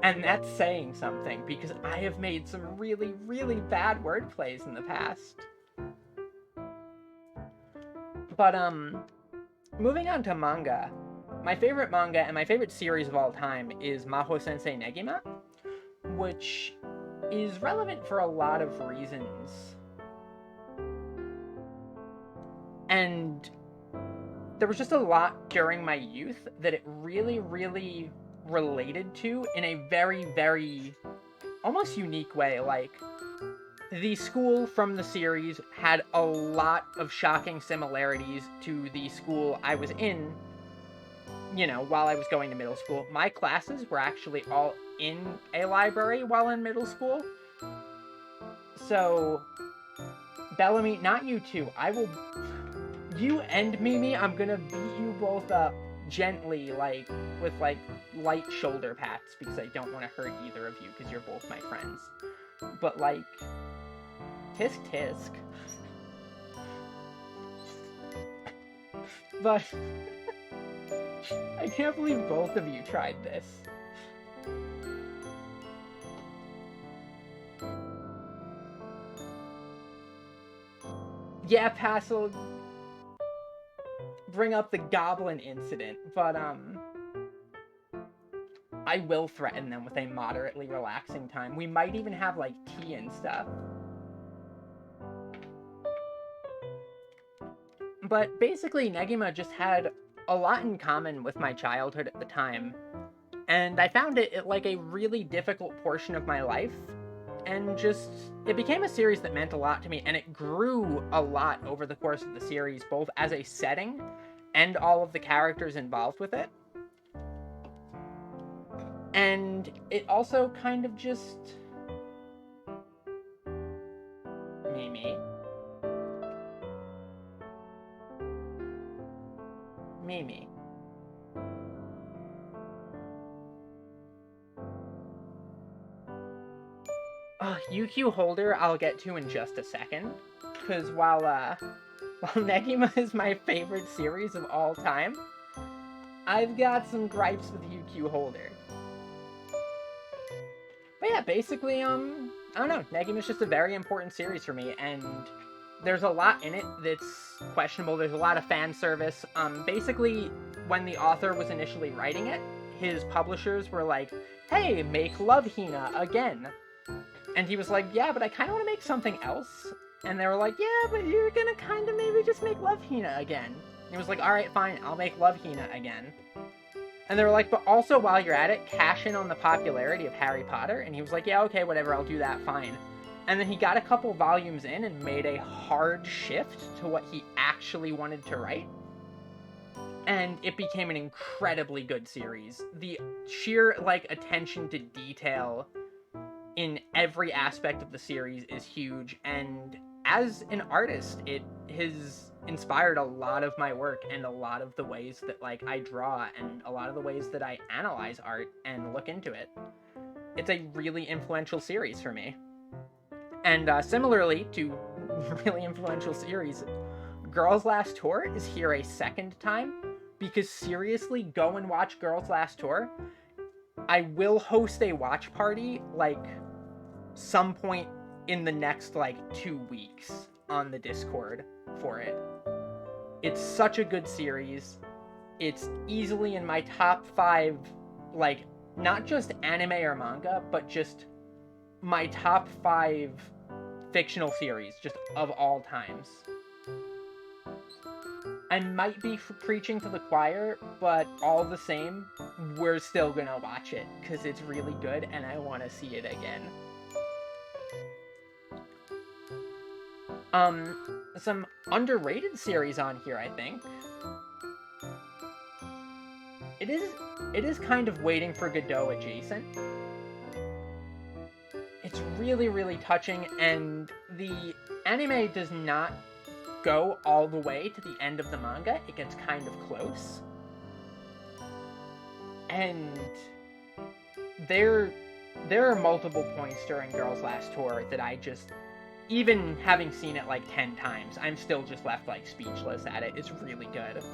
And that's saying something, because I have made some really bad wordplays in the past. But, moving on to manga. My favorite manga and my favorite series of all time is Maho Sensei Negima, which is relevant for a lot of reasons. And there was just a lot during my youth that it really related to in a very almost unique way. Like, the school from the series had a lot of shocking similarities to the school I was in, you know, while I was going to middle school. My classes were actually all in a library while in middle school. So, Bellamy, not you two. You and Mimi, I'm gonna beat you both up gently, like, with, like, light shoulder pats, because I don't want to hurt either of you, because you're both my friends. But, like, tisk. But, I can't believe both of you tried this. Yeah, Pass will bring up the goblin incident, but, I will threaten them with a moderately relaxing time. We might even have, like, tea and stuff. But basically, Negima just had a lot in common with my childhood at the time. And I found it like a really difficult portion of my life. And just, it became a series that meant a lot to me. And it grew a lot over the course of the series, both as a setting and all of the characters involved with it. And it also kind of just... Mimi. UQ Holder I'll get to in just a second. Because while Negima is my favorite series of all time, I've got some gripes with UQ Holder. But yeah, basically, I don't know, Negima's just a very important series for me, and there's a lot in it that's questionable. There's a lot of fan service. Basically, when the author was initially writing it, his publishers were like, hey, make Love Hina again. And he was like, yeah, but I kind of want to make something else. And they were like, yeah, but you're gonna kind of maybe just make Love Hina again. And he was like, alright, fine, I'll make Love Hina again. And they were like, but also while you're at it, cash in on the popularity of Harry Potter. And he was like, yeah, okay, whatever, I'll do that, fine. And then he got a couple volumes in and made a hard shift to what he actually wanted to write. And it became an incredibly good series. The sheer, attention to detail in every aspect of the series is huge, and as an artist, it has inspired a lot of my work and a lot of the ways that, I draw and a lot of the ways that I analyze art and look into it. It's a really influential series for me. And similarly to really influential series, Girls Last Tour is here a second time, because seriously, go and watch Girls Last Tour. I will host a watch party, some point in the next 2 weeks on the Discord for it. It's such a good series. It's easily in my top 5, not just anime or manga, but just my top 5 fictional series, just of all times. I might be preaching to the choir, but all the same, we're still gonna watch it, because it's really good and I want to see it again. Some underrated series on here, I think. It is kind of Waiting for Godot adjacent. It's really, really touching, and the anime does not go all the way to the end of the manga. It gets kind of close. And there are multiple points during Girls Last Tour that I just... Even having seen it 10 times, I'm still just left speechless at it. It's really good.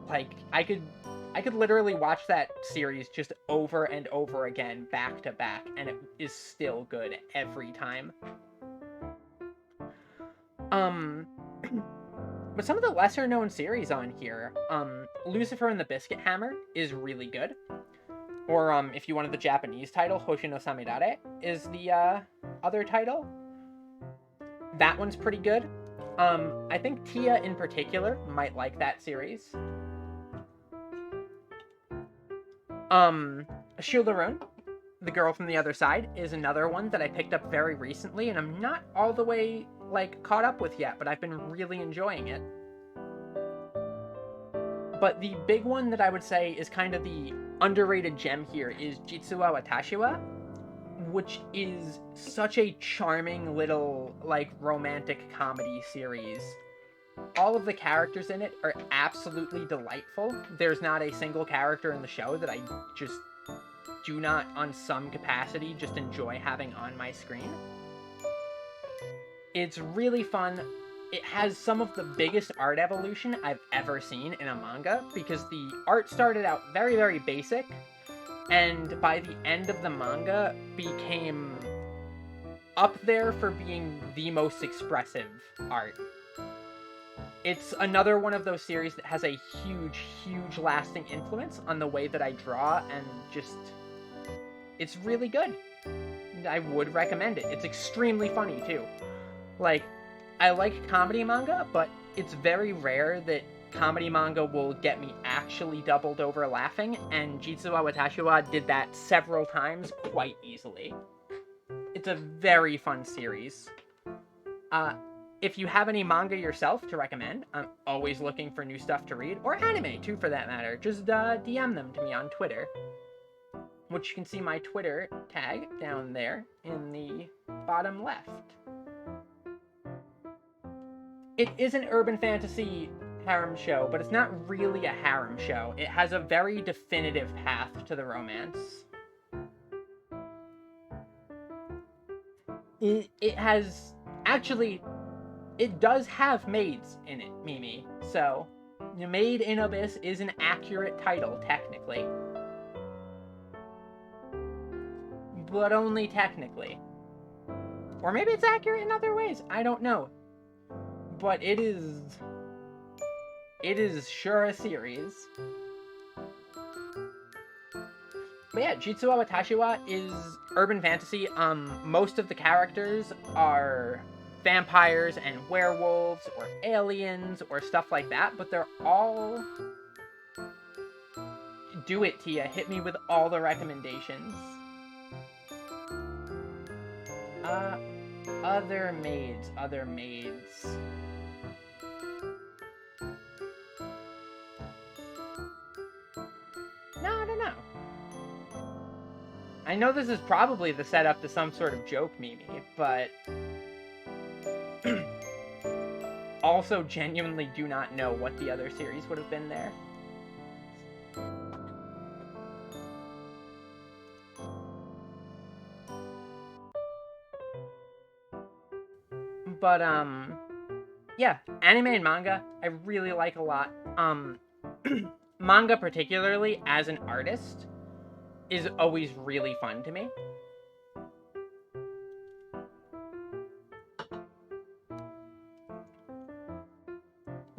I could literally watch that series just over and over again, back to back, and it is still good every time. But some of the lesser known series on here, Lucifer and the Biscuit Hammer is really good. Or, if you wanted the Japanese title, Hoshi no Samidare is the, other title. That one's pretty good. I think Tia in particular might like that series. Shularun, The Girl from the Other Side, is another one that I picked up very recently, and I'm not all the way, caught up with yet, but I've been really enjoying it. But the big one that I would say is kind of the underrated gem here is Jitsu wa Watashi wa, which is such a charming little, romantic comedy series. All of the characters in it are absolutely delightful. There's not a single character in the show that I just do not, on some capacity, just enjoy having on my screen. It's really fun. It has some of the biggest art evolution I've ever seen in a manga, because the art started out very, very basic, and by the end of the manga became up there for being the most expressive art. It's another one of those series that has a huge, huge lasting influence on the way that I draw, and just, it's really good. I would recommend it. It's extremely funny, too. Like, I like comedy manga, but it's very rare that comedy manga will get me actually doubled over laughing, and Jitsu wa Watashi wa did that several times quite easily. It's a very fun series. If you have any manga yourself to recommend, I'm always looking for new stuff to read, or anime too for that matter. Just DM them to me on Twitter, which you can see my Twitter tag down there in the bottom left. It is an urban fantasy harem show, but it's not really a harem show. It has a very definitive path to the romance. It has, actually, it does have maids in it, Mimi. So, Maid in Abyss is an accurate title, technically. But only technically. Or maybe it's accurate in other ways, I don't know. But it is sure a series. But yeah, Jitsu wa Watashi wa is urban fantasy. Most of the characters are vampires and werewolves or aliens or stuff like that, but they're all... Do it, Tia. Hit me with all the recommendations. Other maids. No, I don't know. I know this is probably the setup to some sort of joke, Mimi, but... also genuinely do not know what the other series would have been there. But, yeah, anime and manga, I really like a lot. Manga particularly, as an artist, is always really fun to me.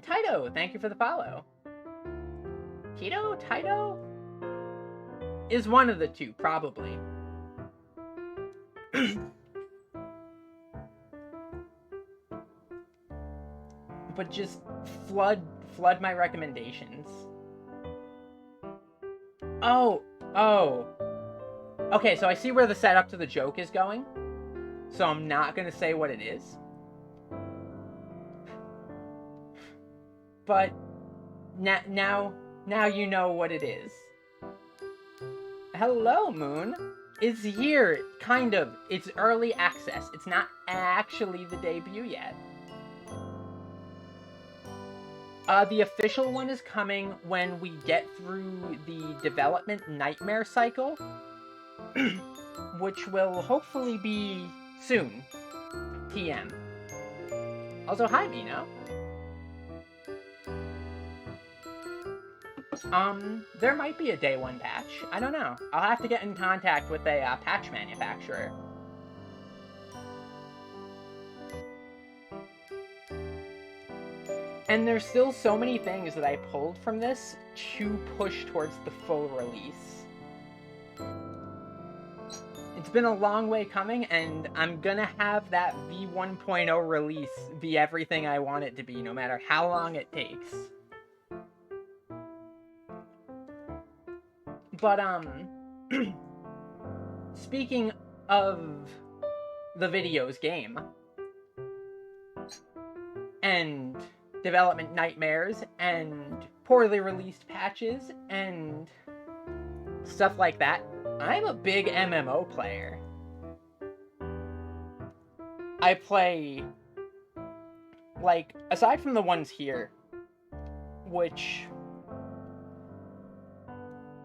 Taito, thank you for the follow. Taito? Is one of the two, probably. But just flood my recommendations. Oh. Okay, so I see where the setup to the joke is going. So I'm not gonna say what it is. But now you know what it is. Hello, Moon. It's here, kind of. It's early access. It's not actually the debut yet. The official one is coming when we get through the development nightmare cycle, which will hopefully be soon. TM. Also, hi, Mino. There might be a day one patch. I don't know. I'll have to get in contact with a patch manufacturer. And there's still so many things that I pulled from this to push towards the full release. It's been a long way coming, and I'm gonna have that V1.0 release be everything I want it to be, no matter how long it takes. But, speaking of the videos game, and development nightmares, and poorly released patches, and stuff like that, I'm a big MMO player. I play, like, aside from the ones here, which,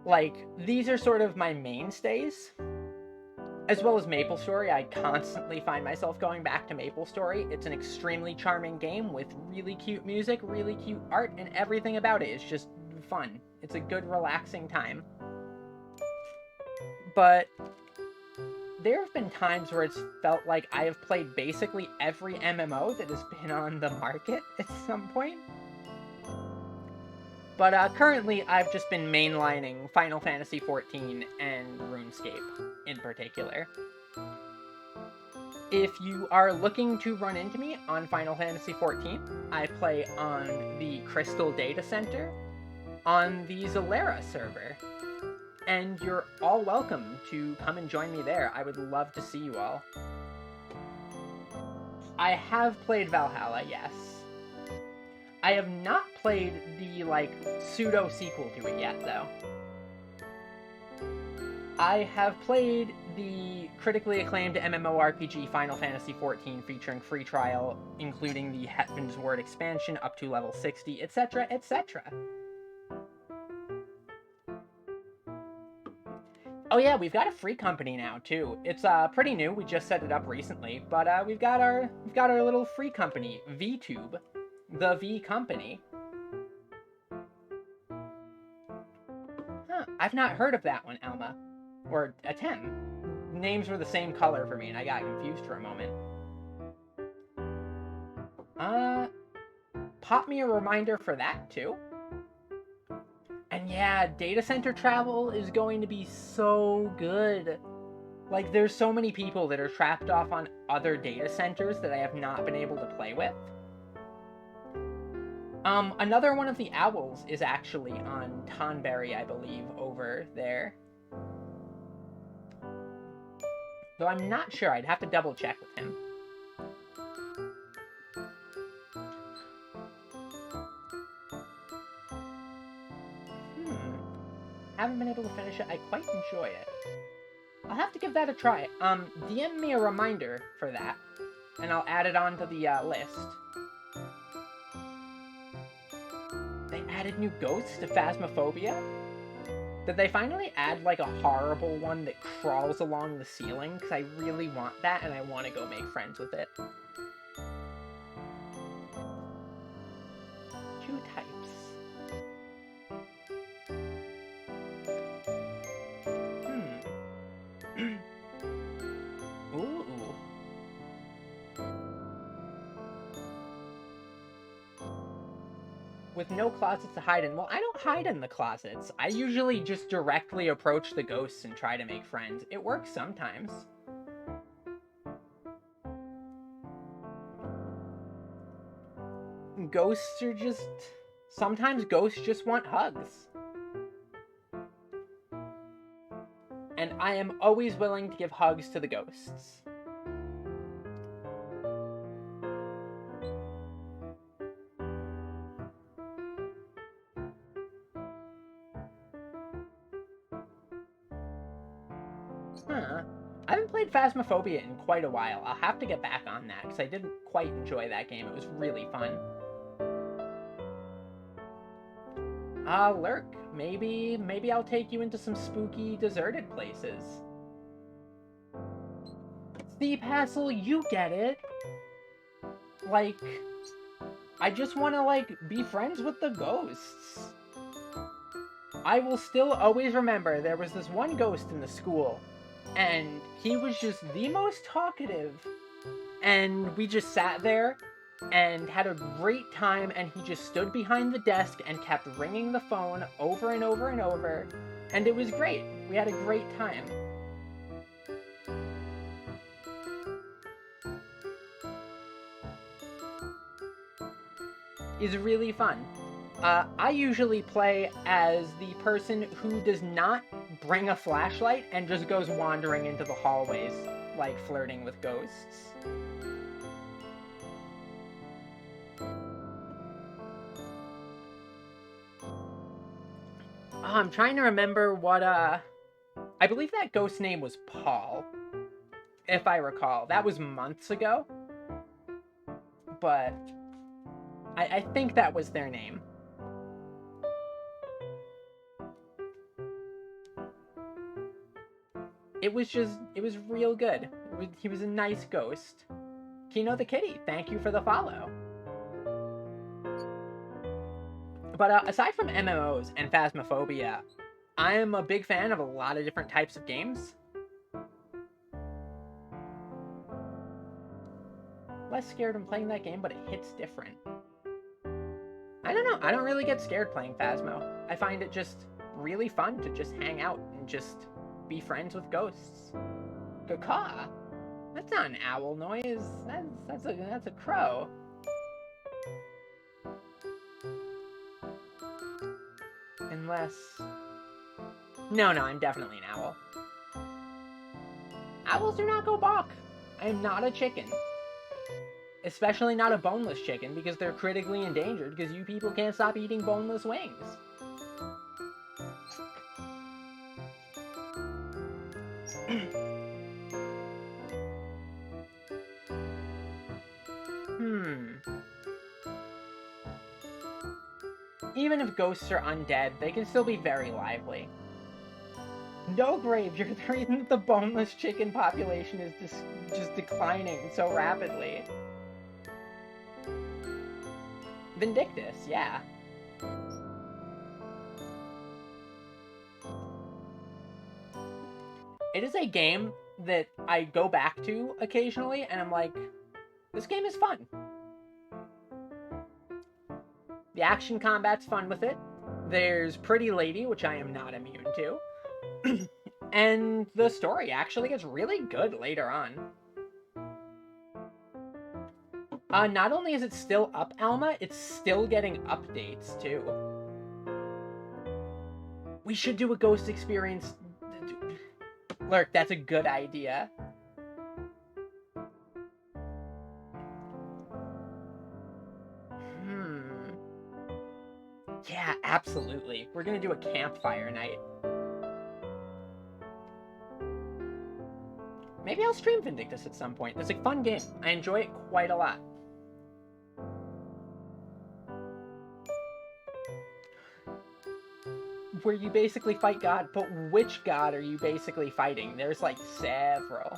like, these are sort of my mainstays, as well as MapleStory. I constantly find myself going back to MapleStory. It's an extremely charming game with really cute music, really cute art, and everything about it is just fun. It's a good, relaxing time. But there have been times where it's felt like I have played basically every MMO that has been on the market at some point. But currently, I've just been mainlining Final Fantasy XIV and RuneScape in particular. If you are looking to run into me on Final Fantasy XIV, I play on the Crystal Data Center on the Zalera server. And you're all welcome to come and join me there. I would love to see you all. I have played Valhalla, yes. I have not played the, pseudo-sequel to it yet, though. I have played the critically acclaimed MMORPG Final Fantasy XIV featuring free trial, including the Heavensward expansion up to level 60, etc., etc. Oh yeah, we've got a free company now too. It's pretty new. We just set it up recently, but we've got our little free company, VTube, the V Company. Huh? I've not heard of that one, Alma, or Atem. Names were the same color for me, and I got confused for a moment. Pop me a reminder for that too. And yeah, data center travel is going to be so good. Like, there's so many people that are trapped off on other data centers that I have not been able to play with. Another one of the owls is actually on Tonberry, I believe, over there. Though I'm not sure, I'd have to double check with him. Haven't been able to finish it. I quite enjoy it. I'll have to give that a try. DM me a reminder for that, and I'll add it onto the list. They added new ghosts to Phasmophobia? Did they finally add, like, a horrible one that crawls along the ceiling? Because I really want that, and I want to go make friends with it. 2 types. Ooh. With no closets to hide in. Well, I don't hide in the closets. I usually just directly approach the ghosts and try to make friends. It works sometimes. Ghosts are just... Sometimes ghosts just want hugs. And I am always willing to give hugs to the ghosts. Huh. I haven't played Phasmophobia in quite a while. I'll have to get back on that, because I didn't quite enjoy that game. It was really fun. Lurk. Maybe I'll take you into some spooky, deserted places. Steve Hassel, you get it. Like, I just want to, like, be friends with the ghosts. I will still always remember there was this one ghost in the school, and he was just the most talkative. And we just sat there and had a great time, and he just stood behind the desk and kept ringing the phone over and over and over, and it was great. We had a great time. It's really fun. I usually play as the person who does not bring a flashlight and just goes wandering into the hallways, like flirting with ghosts. I'm trying to remember what, I believe that ghost name was Paul, if I recall. That was months ago, but I think that was their name. It was real good. He was a nice ghost. Kino the Kitty, thank you for the follow. But aside from MMOs and Phasmophobia, I am a big fan of a lot of different types of games. less scared when playing that game, but it hits different. I don't know. I don't really get scared playing Phasmo. I find it just really fun to just hang out and just be friends with ghosts. Caw. That's not an owl noise. That's a crow. Unless... No, I'm definitely an owl. Owls do not go balk. I am not a chicken. Especially not a boneless chicken, because they're critically endangered because you people can't stop eating boneless wings. Even if ghosts are undead, they can still be very lively. No, Grave, you're the reason that the boneless chicken population is just declining so rapidly. Vindictus, yeah. It is a game that I go back to occasionally, and I'm like, this game is fun. The action combat's fun with it. There's Pretty Lady, which I am not immune to. And the story actually gets really good later on. Not only is it still up, Alma, it's still getting updates, too. We should do a ghost experience. Lurk, that's a good idea. Yeah, absolutely. We're gonna do a campfire night. Maybe I'll stream Vindictus at some point. It's a fun game. I enjoy it quite a lot. Where you basically fight God, but which God are you basically fighting? There's like several.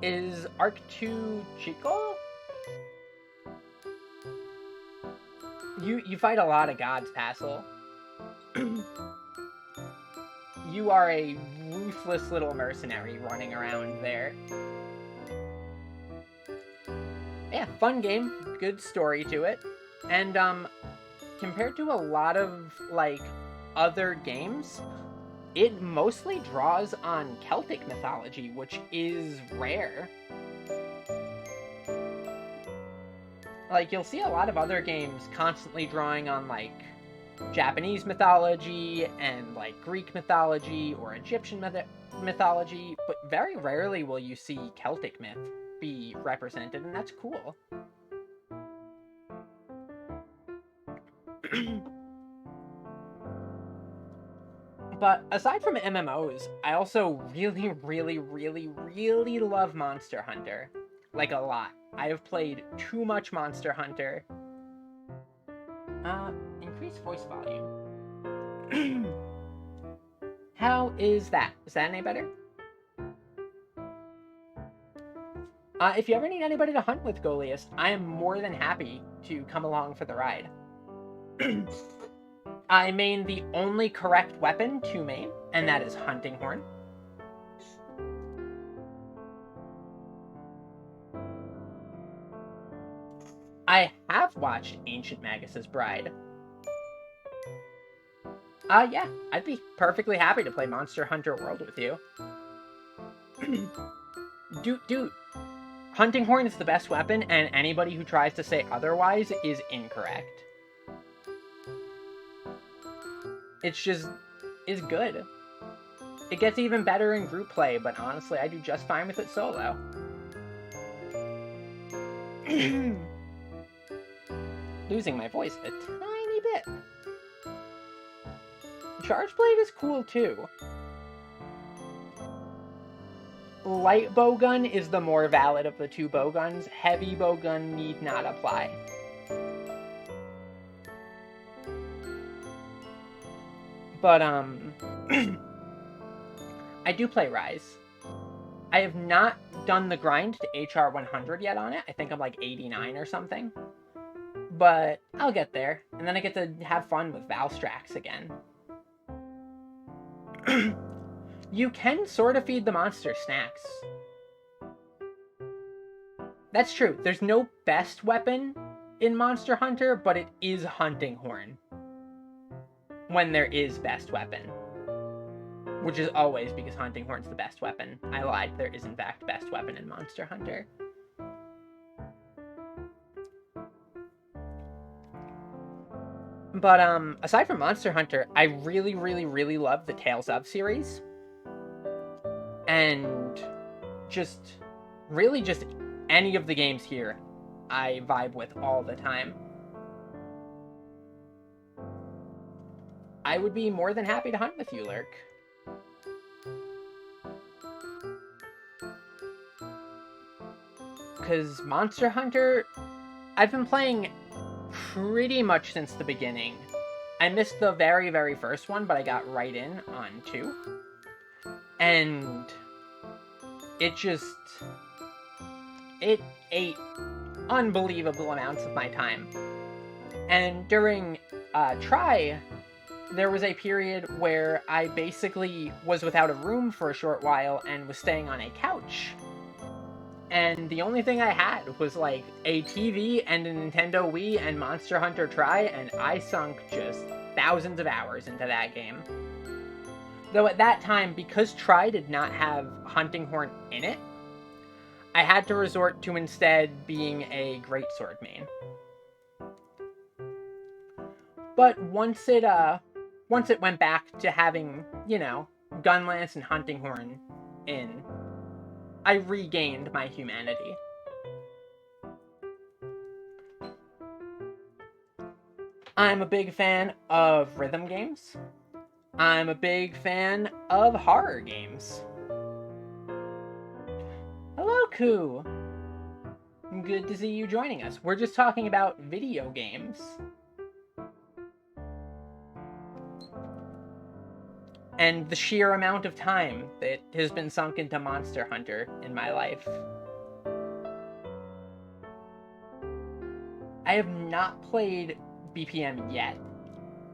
Is Arc 2 Chico? You fight a lot of gods, Tassel. You are a ruthless little mercenary running around there. Yeah, fun game, good story to it. And compared to a lot of like other games, it mostly draws on Celtic mythology, which is rare. Like, you'll see a lot of other games constantly drawing on, like, Japanese mythology and, like, Greek mythology or Egyptian mythology, but very rarely will you see Celtic myth be represented, and that's cool. But aside from MMOs, I also really, really, really, really love Monster Hunter. Like, a lot. I have played too much Monster Hunter. Increase voice volume. How is that? Is that any better? If you ever need anybody to hunt with, Goliath, I am more than happy to come along for the ride. I main the only correct weapon to main, and that is Hunting Horn. I have watched Ancient Magus's Bride. Yeah, I'd be perfectly happy to play Monster Hunter World with you. Dude, Hunting Horn is the best weapon, and anybody who tries to say otherwise is incorrect. It's just, is good. It gets even better in group play, but honestly, I do just fine with it solo. Losing my voice a tiny bit. Charge Blade is cool too. Light bowgun is the more valid of the two bowguns. Heavy bowgun need not apply. But, I do play Rise. I have not done the grind to HR 100 yet on it. I think I'm like 89 or something. But I'll get there. And then I get to have fun with Valstrax again. You can sort of feed the monster snacks. That's true. There's no best weapon in Monster Hunter, but it is Hunting Horn. When there is best weapon. Which is always because Hunting Horn's the best weapon. I lied, there is in fact best weapon in Monster Hunter. But, aside from Monster Hunter, I really, really, really love the Tales of series. And just any of the games here, I vibe with all the time. I would be more than happy to hunt with you, Lurk. Because Monster Hunter, I've been playing pretty much since the beginning. I missed the very, very first one, but I got right in on 2. And it ate unbelievable amounts of my time. And during Try, there was a period where I basically was without a room for a short while and was staying on a couch. And the only thing I had was, like, a TV and a Nintendo Wii and Monster Hunter Try, and I sunk just thousands of hours into that game. Though at that time, because Try did not have Hunting Horn in it, I had to resort to instead being a Greatsword main. But once it went back to having, you know, Gunlance and Hunting Horn in, I regained my humanity. I'm a big fan of rhythm games. I'm a big fan of horror games. Hello, Koo! Good to see you joining us. We're just talking about video games. And the sheer amount of time that has been sunk into Monster Hunter in my life. I have not played BPM yet.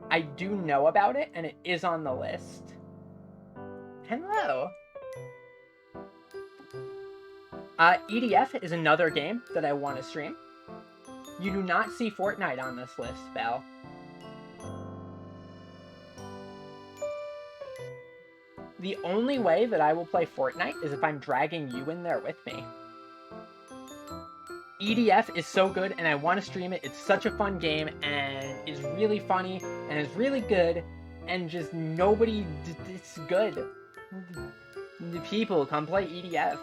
I do know about it, and it is on the list. Hello! EDF is another game that I want to stream. You do not see Fortnite on this list, Belle. The only way that I will play Fortnite is if I'm dragging you in there with me. EDF is so good, and I want to stream it. It's such a fun game, and it's really funny, and it's really good, and just nobody... It's good. The people, come play EDF.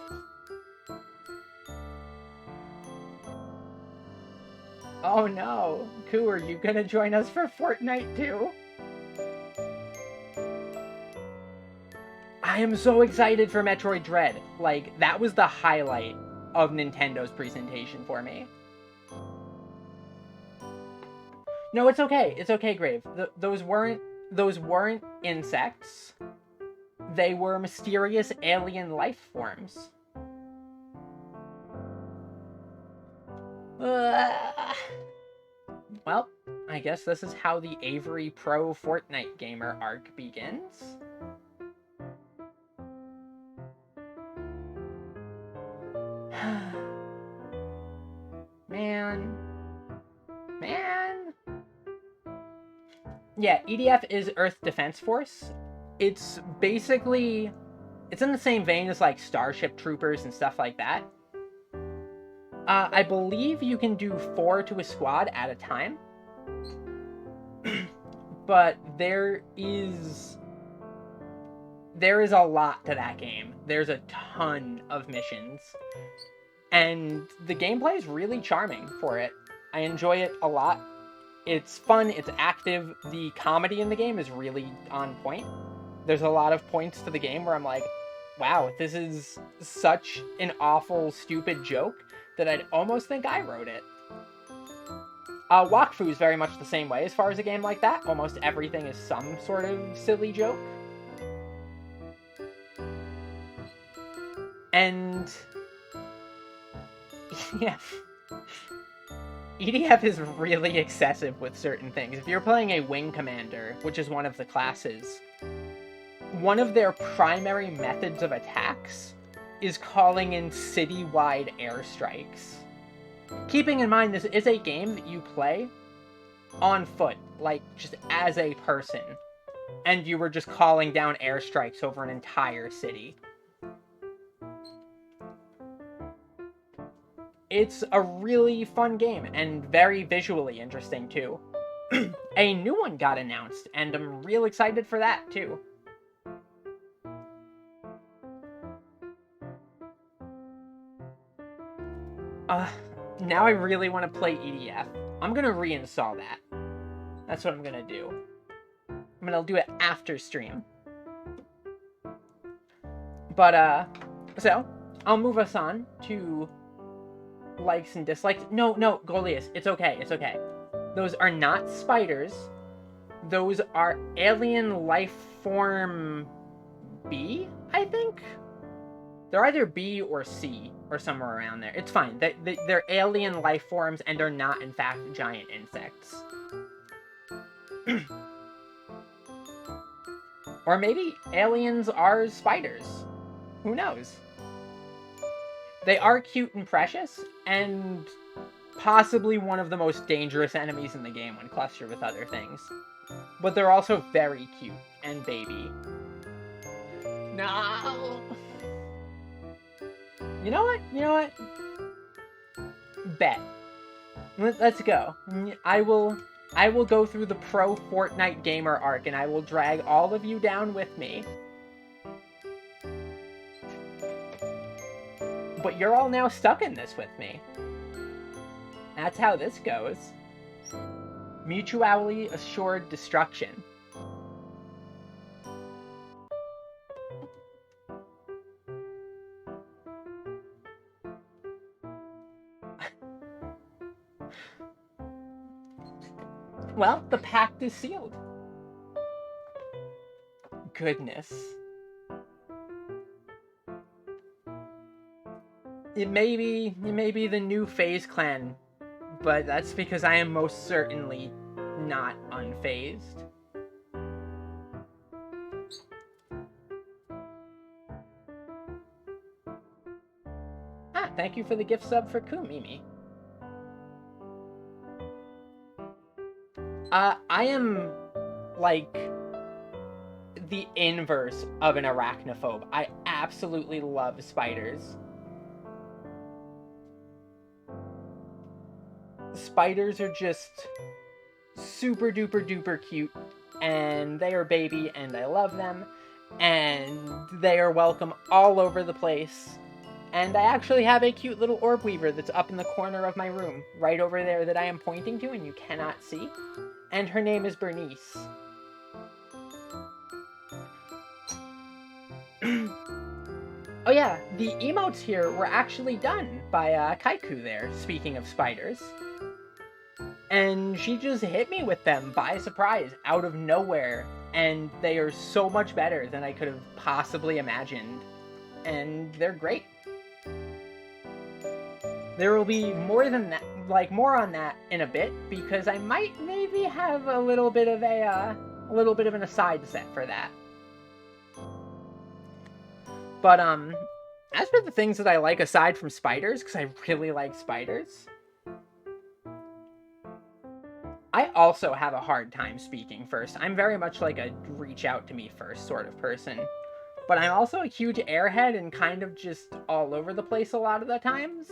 Oh no. Koo, are you gonna join us for Fortnite too? I am so excited for Metroid Dread. Like, that was the highlight of Nintendo's presentation for me. No, it's okay. It's okay, Grave. Those weren't insects. They were mysterious alien life forms. Well, I guess this is how the Avery Pro Fortnite Gamer arc begins. Man. Yeah, EDF is Earth Defense Force. It's basically... It's in the same vein as, like, Starship Troopers and stuff like that. I believe you can do 4 to a squad at a time. But there is a lot to that game. There's a ton of missions. And the gameplay is really charming for it. I enjoy it a lot. It's fun, it's active. The comedy in the game is really on point. There's a lot of points to the game where I'm like, wow, this is such an awful, stupid joke that I'd almost think I wrote it. Wakfu is very much the same way as far as a game like that. Almost everything is some sort of silly joke. And... yeah. EDF is really excessive with certain things. If you're playing a Wing Commander, which is one of the classes, one of their primary methods of attacks is calling in city-wide airstrikes. keeping in mind this is a game that you play on foot, like, just as a person, and you were just calling down airstrikes over an entire city. It's a really fun game, and very visually interesting, too. A new one got announced, and I'm real excited for that, too. Now I really want to play EDF. I'm gonna reinstall that. That's what I'm gonna do. I'm gonna do it after stream. But, so, I'll move us on to likes and dislikes. No, Goliath, it's okay, it's okay. Those are not spiders. Those are alien life form B, I think? They're either B or C, or somewhere around there. It's fine. They're alien life forms and are not, in fact, giant insects. Or maybe aliens are spiders. Who knows? They are cute and precious, and possibly one of the most dangerous enemies in the game when clustered with other things. But they're also very cute and baby. No! You know what? Bet. Let's go. I will go through the pro Fortnite gamer arc, and I will drag all of you down with me. But you're all now stuck in this with me. That's how this goes. Mutually assured destruction. Well, the pact is sealed. Goodness. It may be the new FaZe clan, but that's because I am most certainly not unfazed. Thank you for the gift sub for Kumimi. I am, like, the inverse of an arachnophobe. I absolutely love spiders. Spiders are just super duper duper cute, and they are baby, and I love them, and they are welcome all over the place. And I actually have a cute little orb weaver that's up in the corner of my room, right over there, that I am pointing to and you cannot see. And her name is Bernice. Oh yeah, the emotes here were actually done by Kaiku there, speaking of spiders. And she just hit me with them by surprise, out of nowhere. And they are so much better than I could have possibly imagined. And they're great. There will be more than that, like more on that in a bit, because I might maybe have a little bit of an aside set for that. But as for the things that I like aside from spiders, because I really like spiders, I also have a hard time speaking first. I'm very much like a reach out to me first sort of person. But I'm also a huge airhead and kind of just all over the place a lot of the times.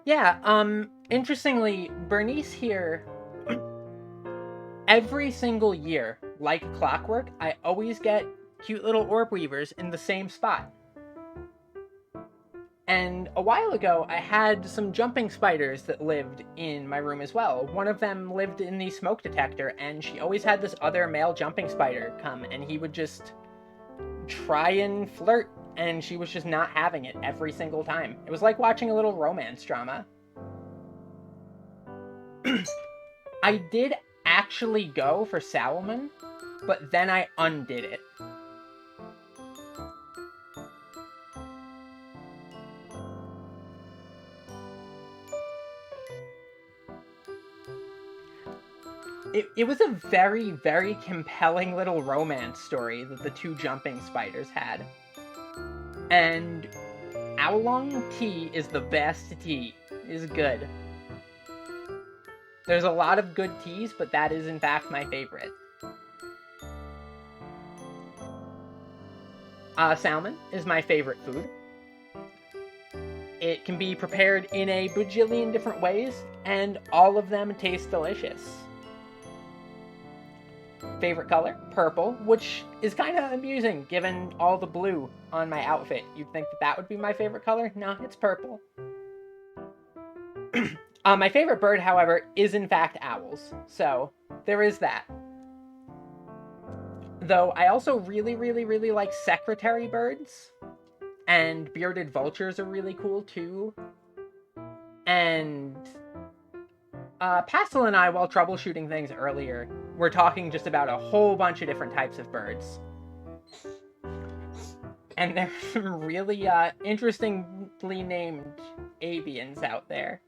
Yeah, interestingly, Bernice here, every single year, like clockwork, I always get cute little orb weavers in the same spot. And a while ago, I had some jumping spiders that lived in my room as well. One of them lived in the smoke detector, and she always had this other male jumping spider come, and he would just try and flirt, and she was just not having it every single time. It was like watching a little romance drama. I did actually go for Salomon, but then I undid it. It was a very, very compelling little romance story that the two jumping spiders had. And oolong tea is the best tea. It is good. There's a lot of good teas, but that is in fact my favorite. Salmon is my favorite food. It can be prepared in a bajillion different ways, and all of them taste delicious. Favorite color? Purple, which is kind of amusing given all the blue on my outfit. You'd think that that would be my favorite color? No, it's purple. My favorite bird, however, is in fact owls. So, there is that. Though, I also really like secretary birds. And bearded vultures are really cool, too. And Pastel and I, while troubleshooting things earlier, were talking just about a whole bunch of different types of birds. And there's some really interestingly named avians out there.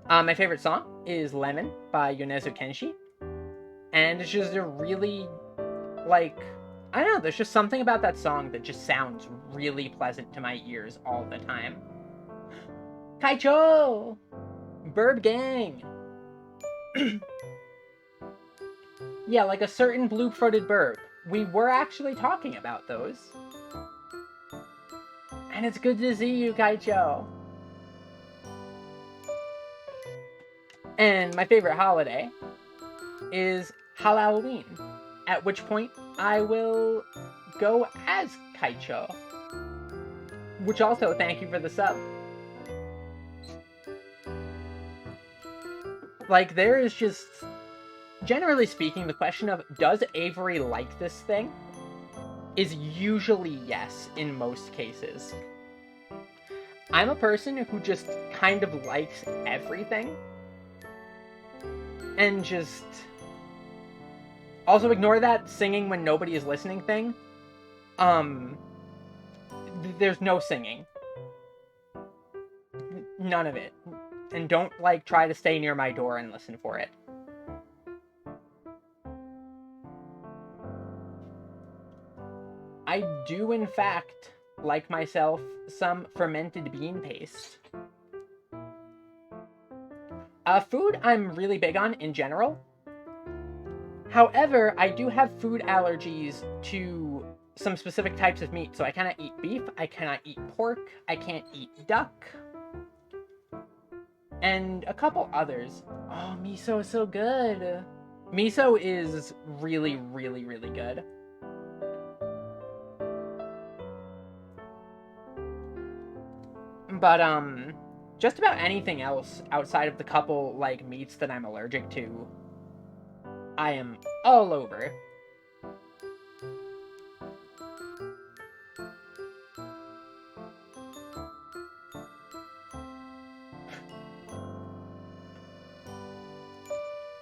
My favorite song is Lemon by Yonezu Kenshi. And it's just a really, like, I don't know, there's just something about that song that just sounds really pleasant to my ears all the time. Kaicho! Bird gang! Yeah, like a certain blue-throated bird. We were actually talking about those. And it's good to see you, Kaicho! And my favorite holiday is Halloween, at which point I will go as Kaicho. Which also, thank you for the sub. Like, there is just, generally speaking, the question of, does Avery like this thing? Is usually yes, in most cases. I'm a person who just kind of likes everything. And just... Also ignore that singing when nobody is listening thing. There's no singing. None of it. And don't, like, try to stay near my door and listen for it. I do, in fact, like myself some fermented bean paste. Food I'm really big on in general. However, I do have food allergies to some specific types of meat. So I cannot eat beef, I cannot eat pork, I can't eat duck. And a couple others. Oh, miso is so good. Miso is really good. But, just about anything else outside of the couple, like, meats that I'm allergic to, I am all over.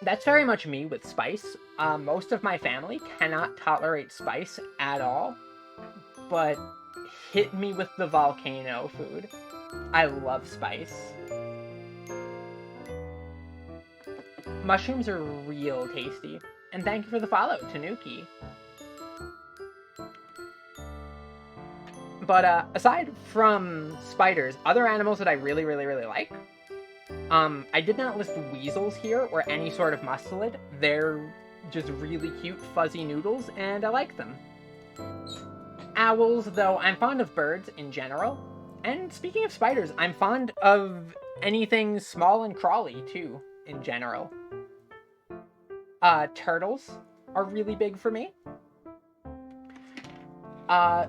That's very much me with spice. Most of my family cannot tolerate spice at all, but hit me with the volcano food. I love spice. Mushrooms are real tasty. And thank you for the follow, Tanuki. But aside from spiders, other animals that I really like, I did not list weasels here or any sort of mustelid. They're just really cute fuzzy noodles, and I like them. Owls, though, I'm fond of birds in general. And speaking of spiders, I'm fond of anything small and crawly, too, in general. Turtles are really big for me.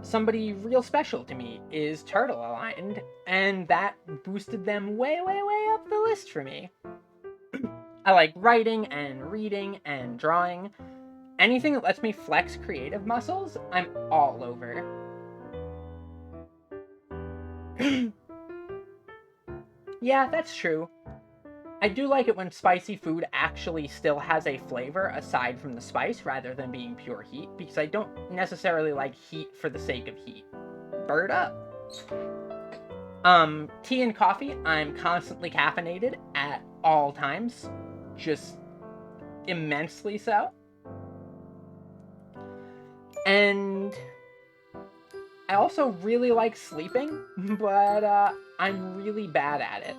Somebody real special to me is turtle aligned, and that boosted them way up the list for me. I like writing and reading and drawing. Anything that lets me flex creative muscles, I'm all over. Yeah, that's true. I do like it when spicy food actually still has a flavor aside from the spice rather than being pure heat, because I don't necessarily like heat for the sake of heat. Bird up! Tea and coffee, I'm constantly caffeinated at all times. Just immensely so. And I also really like sleeping, but I'm really bad at it.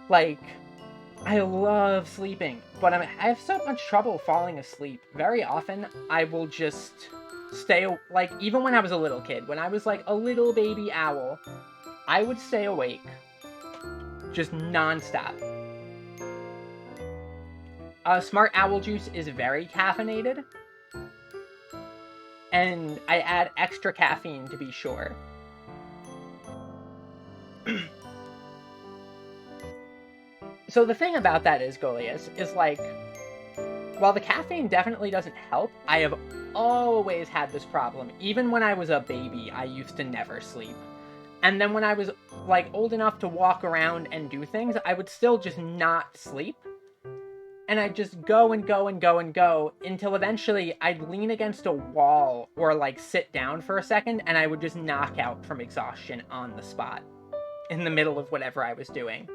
Like, I love sleeping, but I have so much trouble falling asleep. Very often, I will just stay, like, even when I was a little kid, when I was like a little baby owl, I would stay awake, just nonstop. Smart Owl Juice is very caffeinated, and I add extra caffeine to be sure. So the thing about that is, Goliath, is like, while the caffeine definitely doesn't help, I have always had this problem. Even when I was a baby, I used to never sleep. And then when I was, like, old enough to walk around and do things, I would still just not sleep. And I'd just go and go and go and go until eventually I'd lean against a wall or, like, sit down for a second, and I would just knock out from exhaustion on the spot in the middle of whatever I was doing.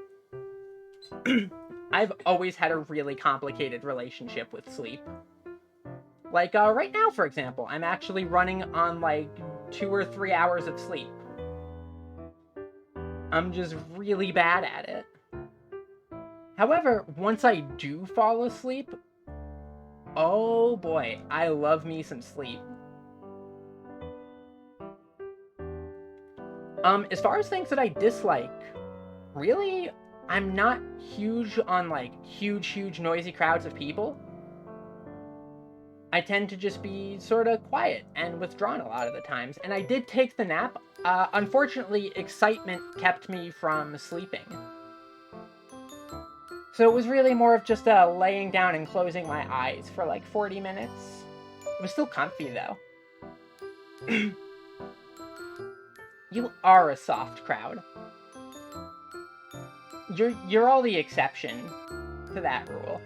I've always had a really complicated relationship with sleep. Like, right now, for example, I'm actually running on, like, 2 or 3 hours of sleep. I'm just really bad at it. However, once I do fall asleep, oh boy, I love me some sleep. As far as things that I dislike, really, I'm not huge on, like, huge noisy crowds of people. I tend to just be sort of quiet and withdrawn a lot of the times, and I did take the nap. Unfortunately, excitement kept me from sleeping. So it was really more of just laying down and closing my eyes for like 40 minutes. It was still comfy, though. You are a soft crowd. You're all the exception to that rule.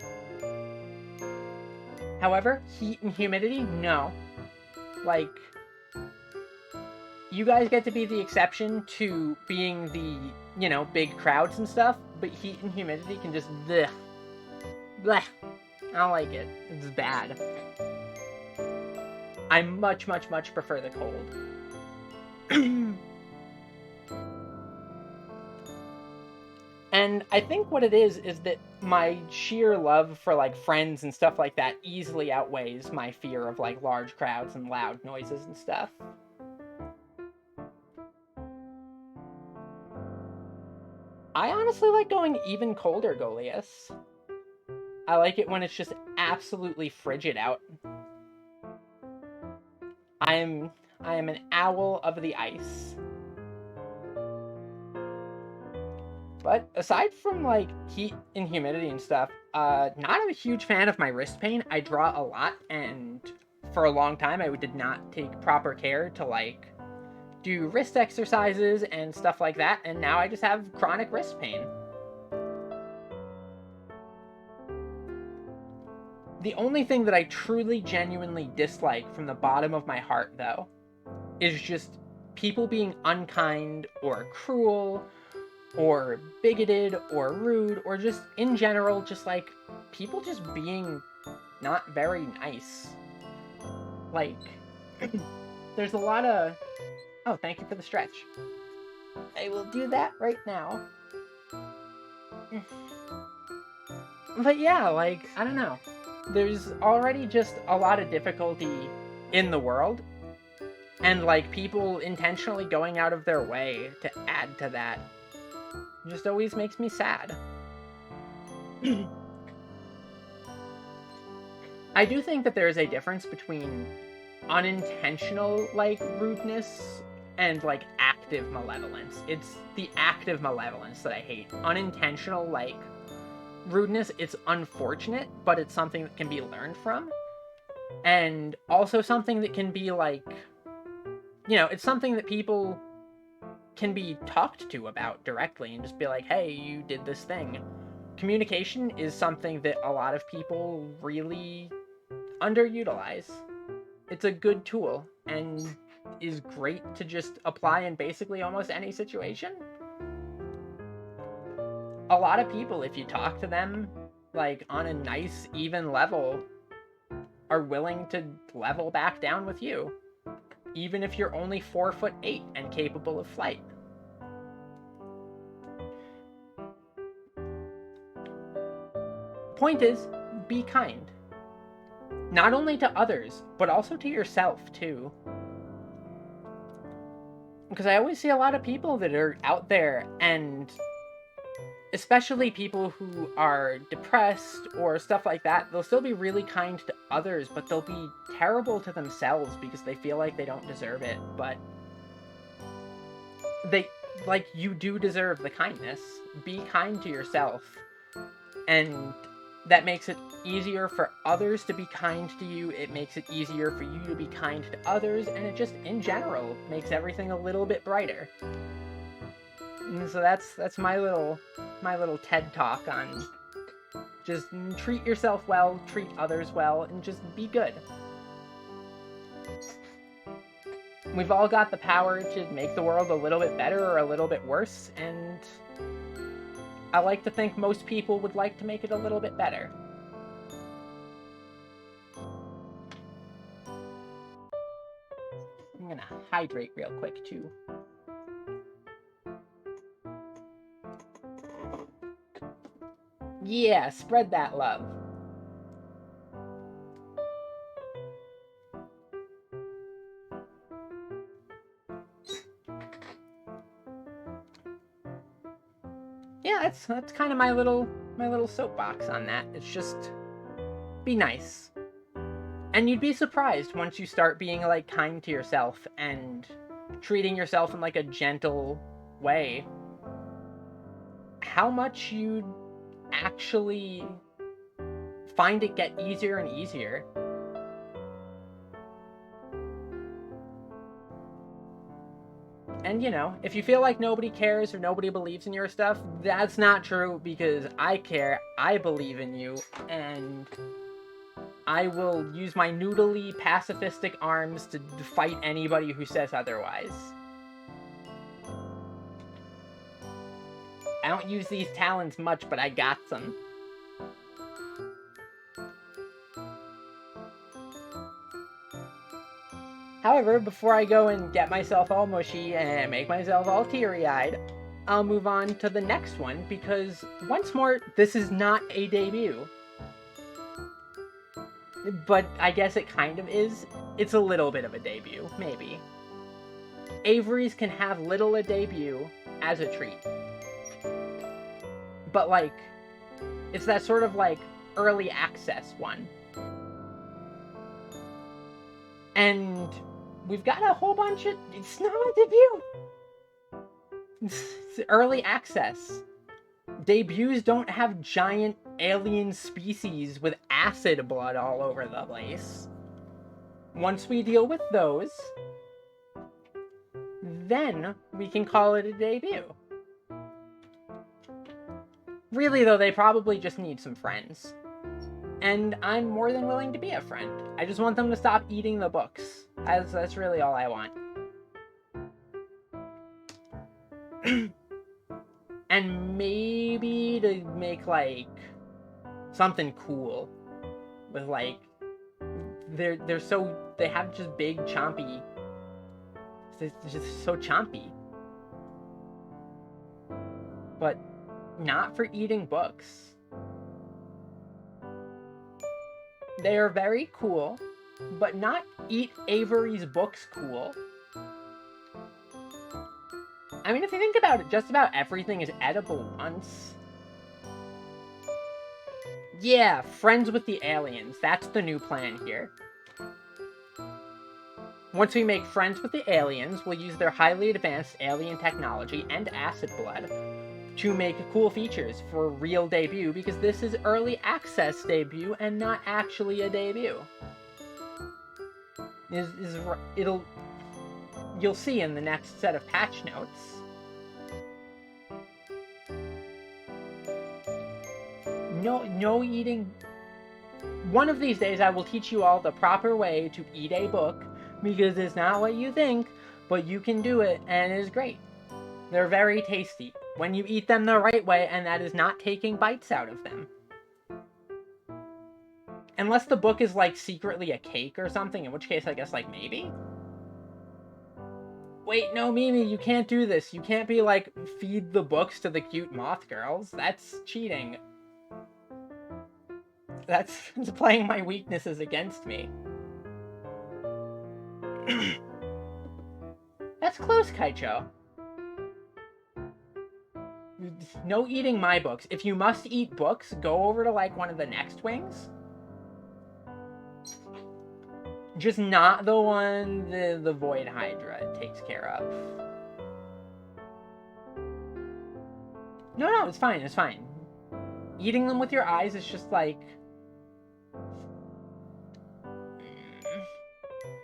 However, heat and humidity, no. Like, you guys get to be the exception to being the, you know, big crowds and stuff, but heat and humidity can just, bleh. Bleh. I don't like it. It's bad. I much prefer the cold. And I think what it is that my sheer love for, like, friends and stuff like that easily outweighs my fear of, like, large crowds and loud noises and stuff. I honestly like going even colder, Goliath. I like it when it's just absolutely frigid out. I am an owl of the ice. But aside from, like, heat and humidity and stuff, not a huge fan of my wrist pain. I draw a lot, and for a long time I did not take proper care to, like, do wrist exercises and stuff like that, and now I just have chronic wrist pain. The only thing that I truly, genuinely dislike from the bottom of my heart, though, is just people being unkind or cruel or bigoted or rude or just in general, just like people just being not very nice. Like, there's a lot of... Oh, thank you for the stretch. I will do that right now. But yeah, like, I don't know. There's already just a lot of difficulty in the world, and, like, people intentionally going out of their way to add to that just always makes me sad. I do think that there is a difference between unintentional, like, rudeness and, like, active malevolence. It's the active malevolence that I hate. Unintentional, like, rudeness, it's unfortunate, but it's something that can be learned from. And also something that can be, like, you know, it's something that people can be talked to about directly and just be like, hey, you did this thing. Communication is something that a lot of people really underutilize. It's a good tool and is great to just apply in basically almost any situation. A lot of people, if you talk to them, like, on a nice, even level, are willing to level back down with you. even if you're only 4'8" and capable of flight. Point is, be kind. Not only to others, but also to yourself, too. Because I always see a lot of people that are out there, and especially people who are depressed or stuff like that, they'll still be really kind to others, but they'll be terrible to themselves because they feel like they don't deserve it. But you do deserve the kindness. Be kind to yourself. And that makes it easier for others to be kind to you. It makes it easier for you to be kind to others, and it just, in general, makes everything a little bit brighter. And so that's my little TED talk on just treat yourself well, treat others well, and just be good. We've all got the power to make the world a little bit better or a little bit worse, and I like to think most people would like to make it a little bit better. I'm gonna hydrate real quick, too. Yeah, spread that love. Yeah, that's kind of my little soapbox on that. It's just be nice. And you'd be surprised once you start being like kind to yourself and treating yourself in like a gentle way, how much you'd actually find it get easier and easier. And, you know, if you feel like nobody cares or nobody believes in your stuff, that's not true, because I care, I believe in you, and I will use my noodly, pacifistic arms to fight anybody who says otherwise. I don't use these talents much, but I got some. However, before I go and get myself all mushy and make myself all teary-eyed, I'll move on to the next one, because, once more, this is not a debut. But I guess it kind of is. It's a little bit of a debut, maybe. Avery's can have little a debut as a treat. But, like, it's that sort of, like, early access one. And we've got a whole bunch of... It's not a debut! It's early access. Debuts don't have giant alien species with acid blood all over the place. Once we deal with those, then we can call it a debut. Really, though, they probably just need some friends. And I'm more than willing to be a friend. I just want them to stop eating the books. That's really all I want. And maybe to make, like, something cool. With, like, they have just big, chompy... They're just so chompy. But not for eating books. They are very cool, but not eat Avery's books cool. I mean, if you think about it, just about everything is edible once. Yeah, friends with the aliens. That's the new plan here. Once we make friends with the aliens, we'll use their highly advanced alien technology and acid blood to make cool features for a real debut, because this is early access debut and not actually a debut. You'll see in the next set of patch notes. No eating. One of these days I will teach you all the proper way to eat a book, because it's not what you think, but you can do it, and it is great. They're very tasty when you eat them the right way, and that is not taking bites out of them. Unless the book is, like, secretly a cake or something, in which case I guess, like, maybe? Wait, no, Mimi, you can't do this. You can't be like, feed the books to the cute moth girls. That's cheating. That's playing my weaknesses against me. That's close, Kaicho. No eating my books. If you must eat books, go over to like one of the next wings. Just not the one the Void Hydra takes care of. No, it's fine, it's fine. Eating them with your eyes is just like...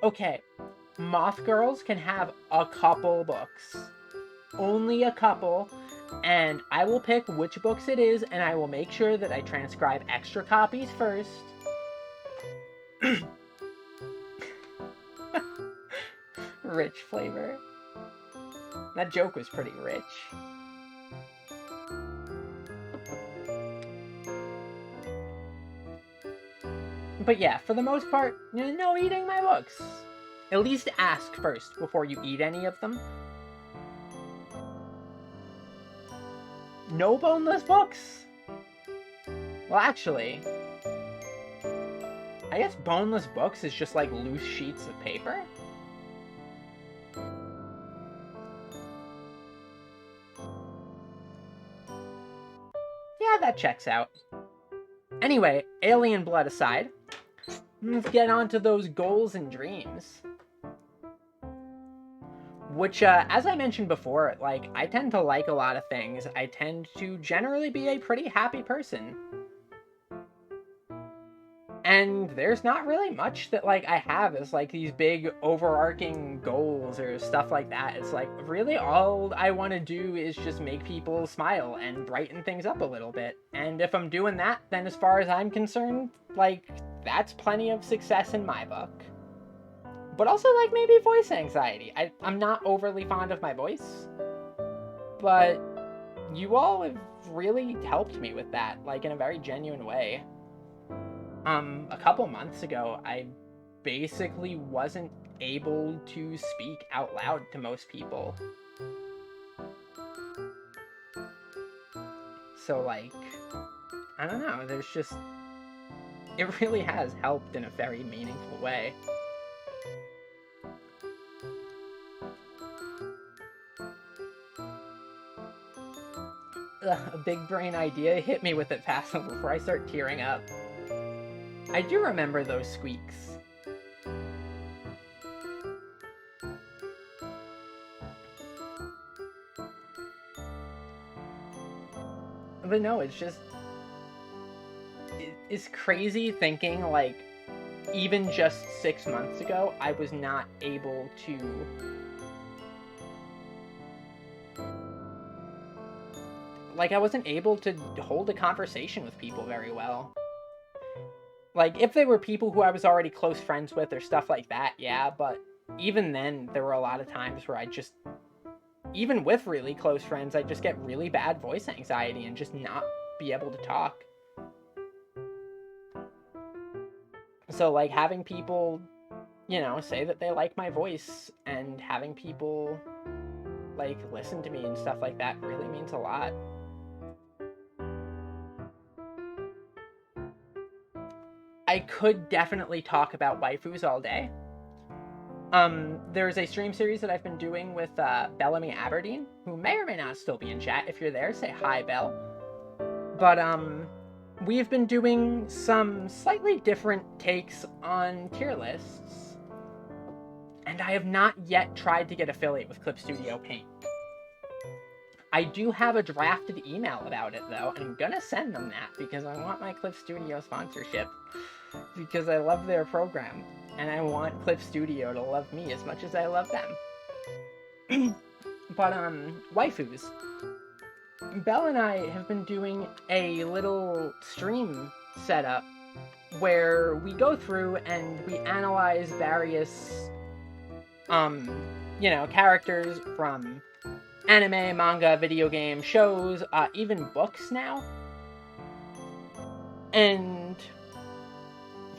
Okay, moth girls can have a couple books. Only a couple. And I will pick which books it is, and I will make sure that I transcribe extra copies first. Rich flavor. That joke was pretty rich. But yeah, for the most part, no eating my books. At least ask first before you eat any of them. No boneless books? Well, actually, I guess boneless books is just like loose sheets of paper? Yeah, that checks out. Anyway, alien blood aside, let's get on to those goals and dreams. Which, as I mentioned before, like, I tend to like a lot of things. I tend to generally be a pretty happy person. And there's not really much that, like, I have as, like, these big overarching goals or stuff like that. It's, like, really all I want to do is just make people smile and brighten things up a little bit. And if I'm doing that, then as far as I'm concerned, like, that's plenty of success in my book. But also, like, maybe voice anxiety. I'm not overly fond of my voice. But you all have really helped me with that, like, in a very genuine way. A couple months ago, I basically wasn't able to speak out loud to most people. So, like, I don't know, there's just... It really has helped in a very meaningful way. Ugh, a big brain idea, hit me with it, Fassel, before I start tearing up. I do remember those squeaks. But no, it's just... It's crazy thinking, like, even just 6 months ago, I was not able to... Like, I wasn't able to hold a conversation with people very well. Like, if they were people who I was already close friends with or stuff like that, yeah, but even then, there were a lot of times where I just, even with really close friends, I just get really bad voice anxiety and just not be able to talk. So, like, having people, you know, say that they like my voice and having people, like, listen to me and stuff like that really means a lot. I could definitely talk about waifus all day. There's a stream series that I've been doing with Bellamy Aberdeen, who may or may not still be in chat. If you're there, say hi, Bell. But, we've been doing some slightly different takes on tier lists. And I have not yet tried to get affiliate with Clip Studio Paint. I do have a drafted email about it, though, and I'm gonna send them that, because I want my Clip Studio sponsorship. Because I love their program, and I want Clip Studio to love me as much as I love them. But, waifus. Belle and I have been doing a little stream setup where we go through and we analyze various, you know, characters from anime, manga, video game, shows, even books now. And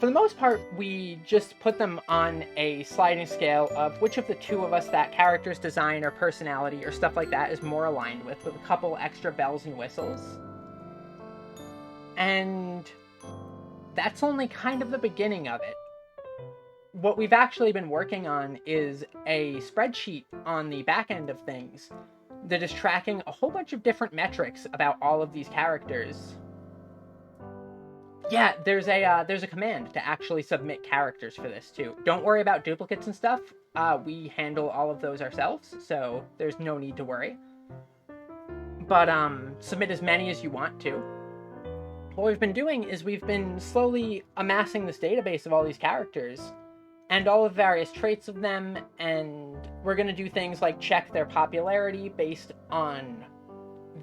for the most part, we just put them on a sliding scale of which of the two of us that character's design or personality or stuff like that is more aligned with a couple extra bells and whistles. And that's only kind of the beginning of it. What we've actually been working on is a spreadsheet on the back end of things that is tracking a whole bunch of different metrics about all of these characters. Yeah, there's a command to actually submit characters for this too. Don't worry about duplicates and stuff. We handle all of those ourselves, so there's no need to worry. But submit as many as you want to. What we've been doing is we've been slowly amassing this database of all these characters and all of various traits of them, and we're going to do things like check their popularity based on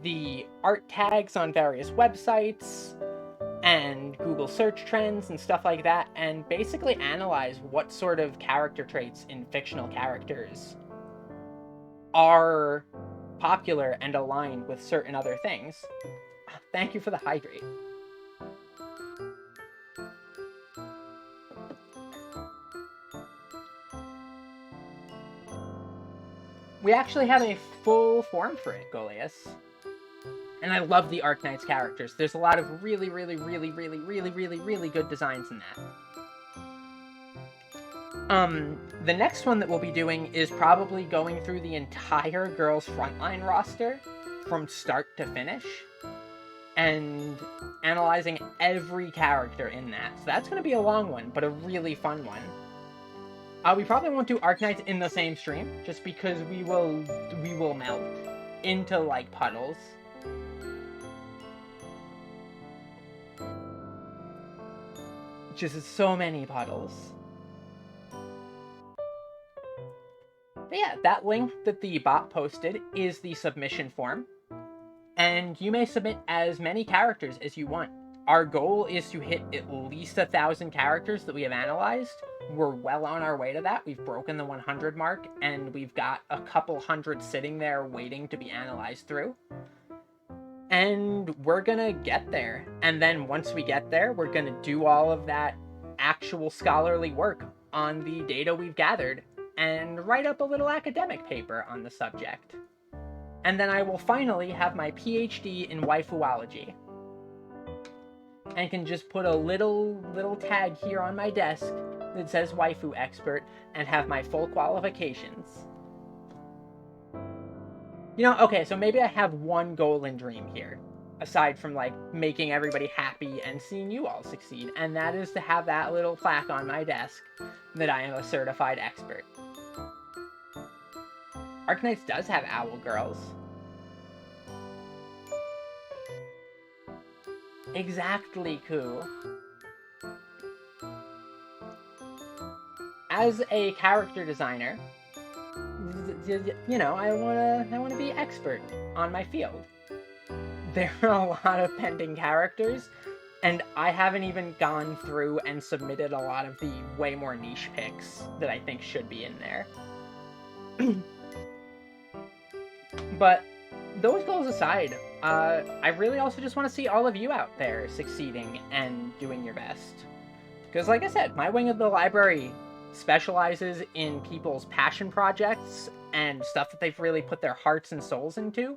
the art tags on various websites and Google search trends and stuff like that, and basically analyze what sort of character traits in fictional characters are popular and aligned with certain other things. Thank you for the hydrate. We actually have a full form for it, Goliath. And I love the Arknights characters. There's a lot of really good designs in that. The next one that we'll be doing is probably going through the entire Girls Frontline roster from start to finish and analyzing every character in that. So that's going to be a long one, but a really fun one. We probably won't do Arknights in the same stream, just because we will melt into, like, puddles. Just so many puddles. But yeah, that link that the bot posted is the submission form. And you may submit as many characters as you want. Our goal is to hit at least 1,000 characters that we have analyzed. We're well on our way to that. We've broken the 100 mark, and we've got a couple hundred sitting there waiting to be analyzed through. And we're gonna get there. And then once we get there, we're gonna do all of that actual scholarly work on the data we've gathered and write up a little academic paper on the subject. And then I will finally have my PhD in waifuology. And can just put a little tag here on my desk that says waifu expert and have my full qualifications. You know, okay, so maybe I have one goal and dream here, aside from, like, making everybody happy and seeing you all succeed, and that is to have that little plaque on my desk that I am a certified expert. Arknights does have owl girls. Exactly, Koo. As a character designer, you know, I wanna be expert on my field. There are a lot of pending characters, and I haven't even gone through and submitted a lot of the way more niche picks that I think should be in there. But those goals aside, I really also just want to see all of you out there succeeding and doing your best. Because like I said, my wing of the library specializes in people's passion projects and stuff that they've really put their hearts and souls into.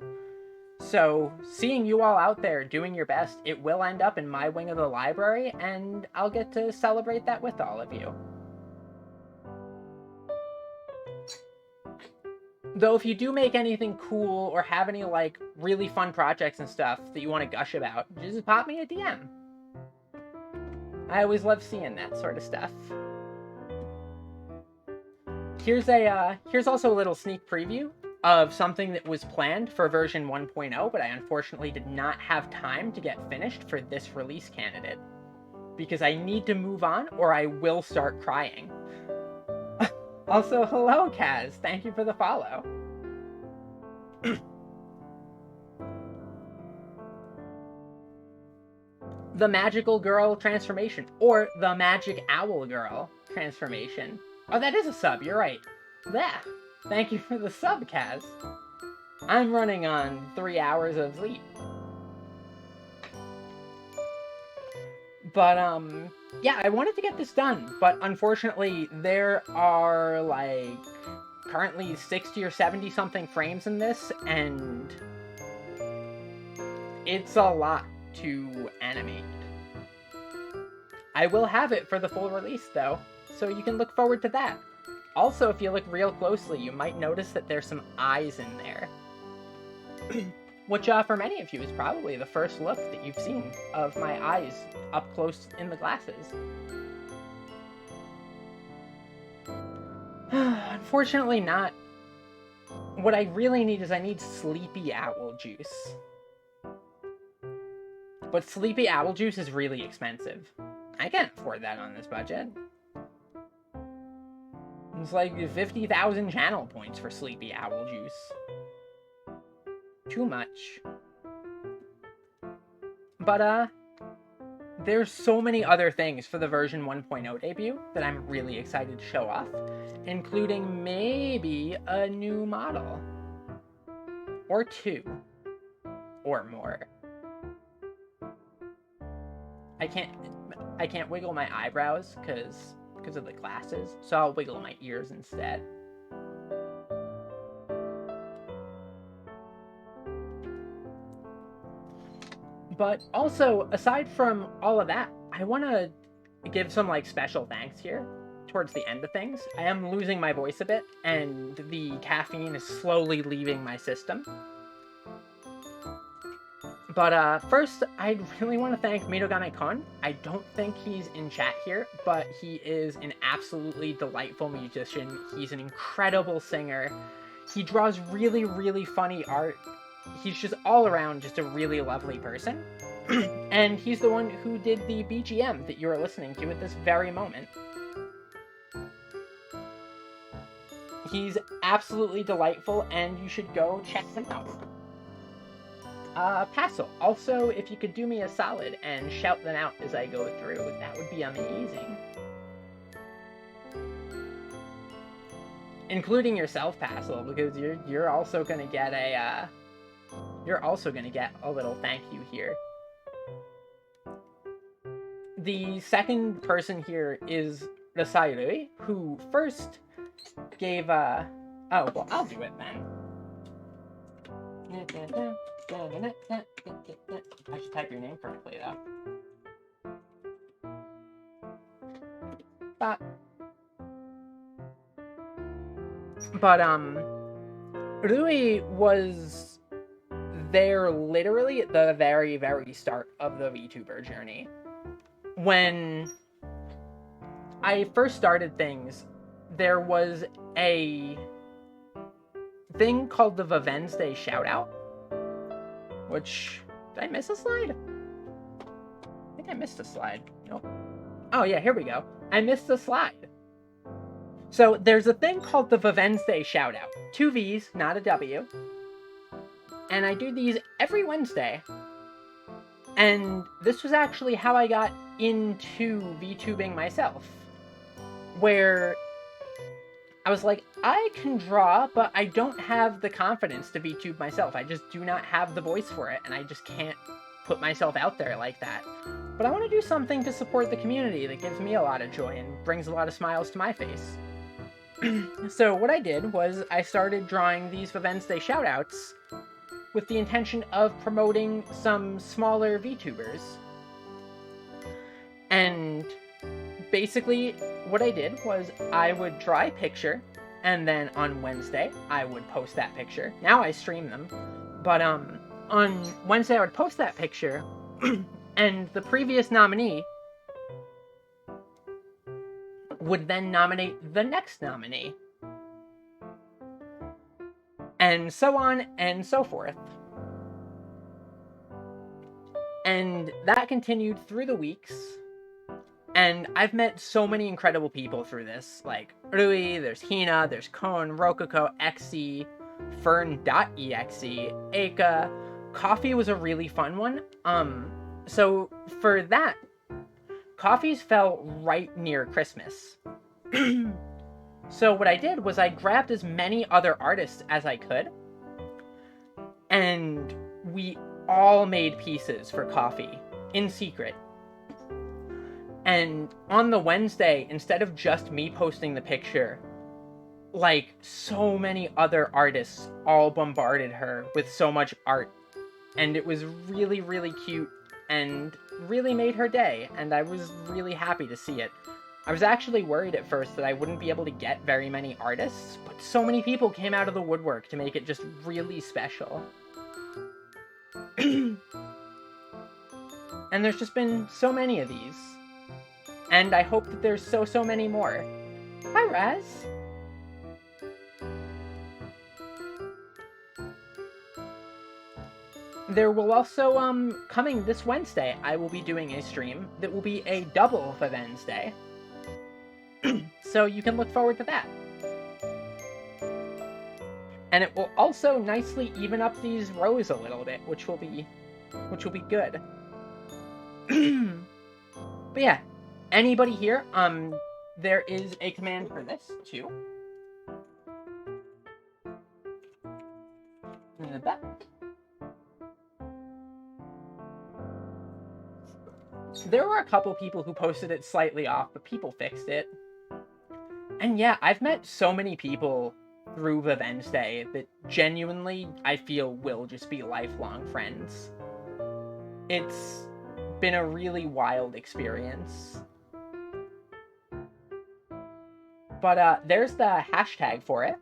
So seeing you all out there doing your best, it will end up in my wing of the library, and I'll get to celebrate that with all of you. Though if you do make anything cool or have any, like, really fun projects and stuff that you want to gush about, just pop me a DM. I always love seeing that sort of stuff. Here's also a little sneak preview of something that was planned for version 1.0, but I unfortunately did not have time to get finished for this release candidate. Because I need to move on, or I will start crying. Also, hello, Kaz. Thank you for the follow. The Magical Girl transformation, or the Magic Owl Girl transformation. Oh, that is a sub, you're right. Yeah, thank you for the sub, Kaz. I'm running on 3 hours of sleep. But, yeah, I wanted to get this done, but unfortunately, there are, like, currently 60 or 70 something frames in this, and it's a lot to animate. I will have it for the full release, though, so you can look forward to that. Also, if you look real closely, you might notice that there's some eyes in there. Which, for many of you, is probably the first look that you've seen of my eyes up close in the glasses. Unfortunately not. What I really need is I need Sleepy Owl Juice. But Sleepy Owl Juice is really expensive. I can't afford that on this budget. It's like 50,000 channel points for Sleepy Owl Juice. Too much. But, there's so many other things for the version 1.0 debut that I'm really excited to show off, including maybe a new model. Or two. Or more. I can't wiggle my eyebrows because of the glasses, so I'll wiggle my ears instead. But also, aside from all of that, I want to give some, like, special thanks here towards the end of things. I am losing my voice a bit, and the caffeine is slowly leaving my system. But, first, I really want to thank Midogame-kun. I don't think he's in chat here, but he is an absolutely delightful musician. He's an incredible singer. He draws really, really funny art. He's just all around just a really lovely person. And he's the one who did the BGM that you're listening to at this very moment. He's absolutely delightful, and you should go check him out. Passel, also, if you could do me a solid and shout them out as I go through, that would be amazing. Including yourself, Passel, because you're also gonna get a, little thank you here. The second person here is Rasairui, who first gave, oh, well, I'll do it then. I should type your name correctly, though. But, Rui was there literally at the very, very start of the VTuber journey. When I first started things, there was a thing called the Vavensday Shoutout, which, did I miss a slide? I think I missed a slide. Nope. Oh yeah, here we go. I missed a slide. So there's a thing called the Vavensday Shoutout. 2 V's, not a W. And I do these every Wednesday. And this was actually how I got into VTubing myself. Where I was like, I can draw, but I don't have the confidence to VTube myself. I just do not have the voice for it, and I just can't put myself out there like that. But I want to do something to support the community that gives me a lot of joy and brings a lot of smiles to my face. So what I did was I started drawing these Vavensday shoutouts with the intention of promoting some smaller VTubers. And basically, what I did was I would draw a picture, and then on Wednesday, I would post that picture. Now I stream them, but on Wednesday I would post that picture, and the previous nominee would then nominate the next nominee. And so on and so forth. And that continued through the weeks. And I've met so many incredible people through this. Like Rui, there's Hina, there's Kon, Rococo, Xe, Fern.exe, Aka. Coffee was a really fun one. So for that, Coffee's fell right near Christmas. So what I did was I grabbed as many other artists as I could, and we all made pieces for Coffee in secret. And on the Wednesday, instead of just me posting the picture, like, so many other artists all bombarded her with so much art. And it was really, really cute and really made her day, and I was really happy to see it. I was actually worried at first that I wouldn't be able to get very many artists, but so many people came out of the woodwork to make it just really special. And there's just been so many of these. And I hope that there's so many more. Hi, Raz. There will also, coming this Wednesday, I will be doing a stream that will be a double for Wednesday. So you can look forward to that. And it will also nicely even up these rows a little bit, which will be good. But yeah, anybody here, there is a command for this too. In the back. There were a couple people who posted it slightly off, but people fixed it. And yeah, I've met so many people through the Wednesday that genuinely I feel will just be lifelong friends. It's been a really wild experience. But there's the hashtag for it.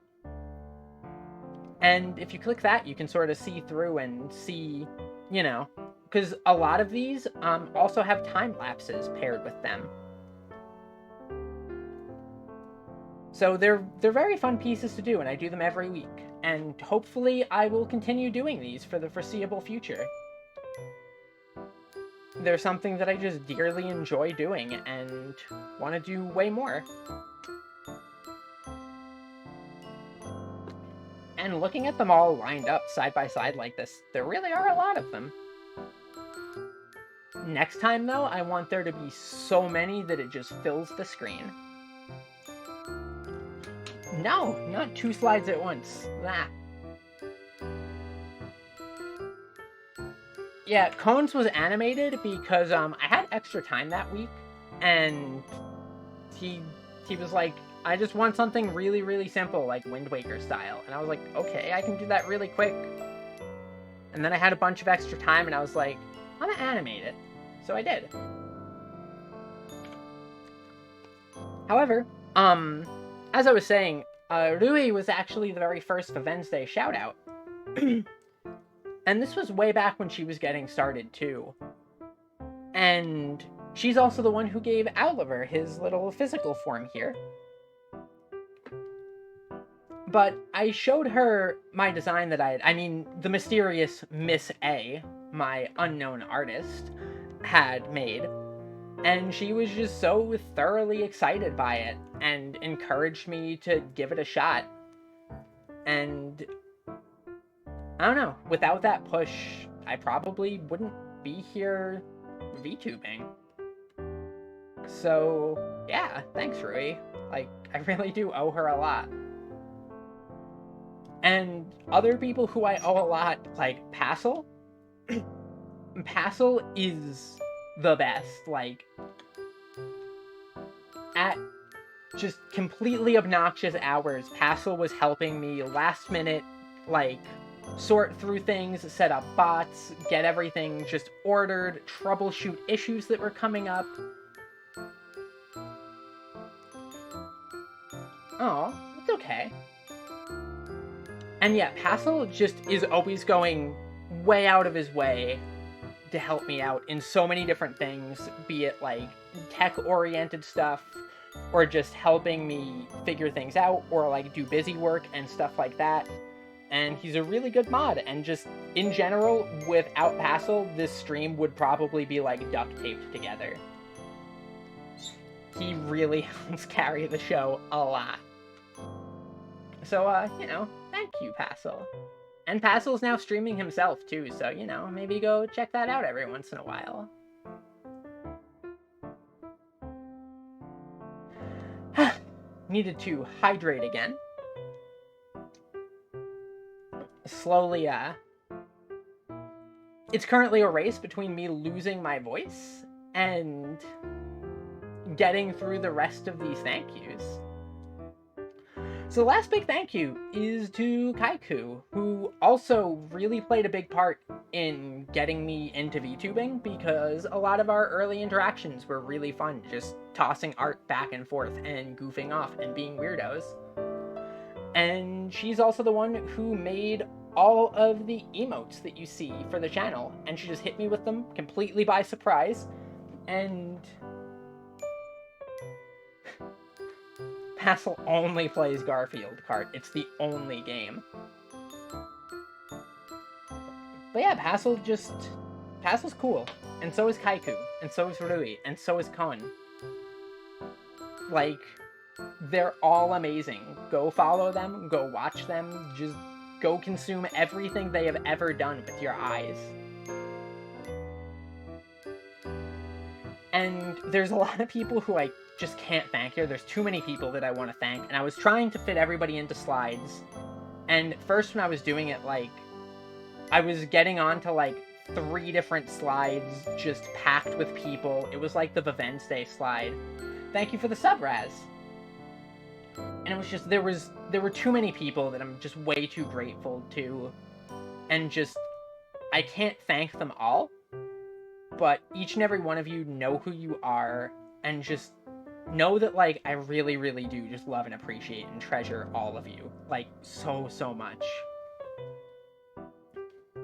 And if you click that, you can sort of see through and see, you know, because a lot of these also have time lapses paired with them. So they're very fun pieces to do, and I do them every week. And hopefully I will continue doing these for the foreseeable future. They're something that I just dearly enjoy doing and want to do way more. And looking at them all lined up side by side like this, there really are a lot of them. Next time, though, I want there to be so many that it just fills the screen. No, not 2 slides at once. That. Yeah, Cones was animated because I had extra time that week, and he was like, I just want something really, really simple, like Wind Waker style. And I was like, okay, I can do that really quick. And then I had a bunch of extra time, and I was like, I'm gonna animate it. So I did. However, as I was saying, Rui was actually the very first Wednesday shout-out. And this was way back when she was getting started, too. And she's also the one who gave Oliver his little physical form here. But I showed her my design that I mean, the mysterious Miss A, my unknown artist, had made. And she was just so thoroughly excited by it and encouraged me to give it a shot. And I don't know, without that push, I probably wouldn't be here VTubing. So, yeah, thanks, Rui. Like, I really do owe her a lot. And other people who I owe a lot, like Passel. Passel is the best. Like, at just completely obnoxious hours, Passel was helping me last minute, like, sort through things, set up bots, get everything just ordered, troubleshoot issues that were coming up. Oh, it's okay. And yeah, Passel just is always going way out of his way to help me out in so many different things, be it like tech-oriented stuff, or just helping me figure things out, or like do busy work and stuff like that. And he's a really good mod, and just in general, without Passel, this stream would probably be like duct taped together. He really helps carry the show a lot. So, you know, thank you, Passel. And Passel's now streaming himself, too, so, you know, maybe go check that out every once in a while. Needed to hydrate again. Slowly, it's currently a race between me losing my voice and getting through the rest of these thank yous. So the last big thank you is to Kaiku, who also really played a big part in getting me into VTubing, because a lot of our early interactions were really fun, just tossing art back and forth and goofing off and being weirdos. And she's also the one who made all of the emotes that you see for the channel, and she just hit me with them completely by surprise, and Passel only plays Garfield Kart. It's the only game. But yeah, Passel's cool. And so is Kaiku. And so is Rui. And so is Kon. Like, they're all amazing. Go follow them. Go watch them. Just go consume everything they have ever done with your eyes. And there's a lot of people who I just can't thank here. There's too many people that I want to thank, and I was trying to fit everybody into slides. And first when I was doing it, like, I was getting onto like 3 different slides just packed with people. It was like the Vivens Day slide. Thank you for the sub, Raz. And it was just, there were too many people that I'm just way too grateful to, and just, I can't thank them all. But each and every one of you know who you are, and just know that, like, I really, really do just love and appreciate and treasure all of you. Like, so, so much.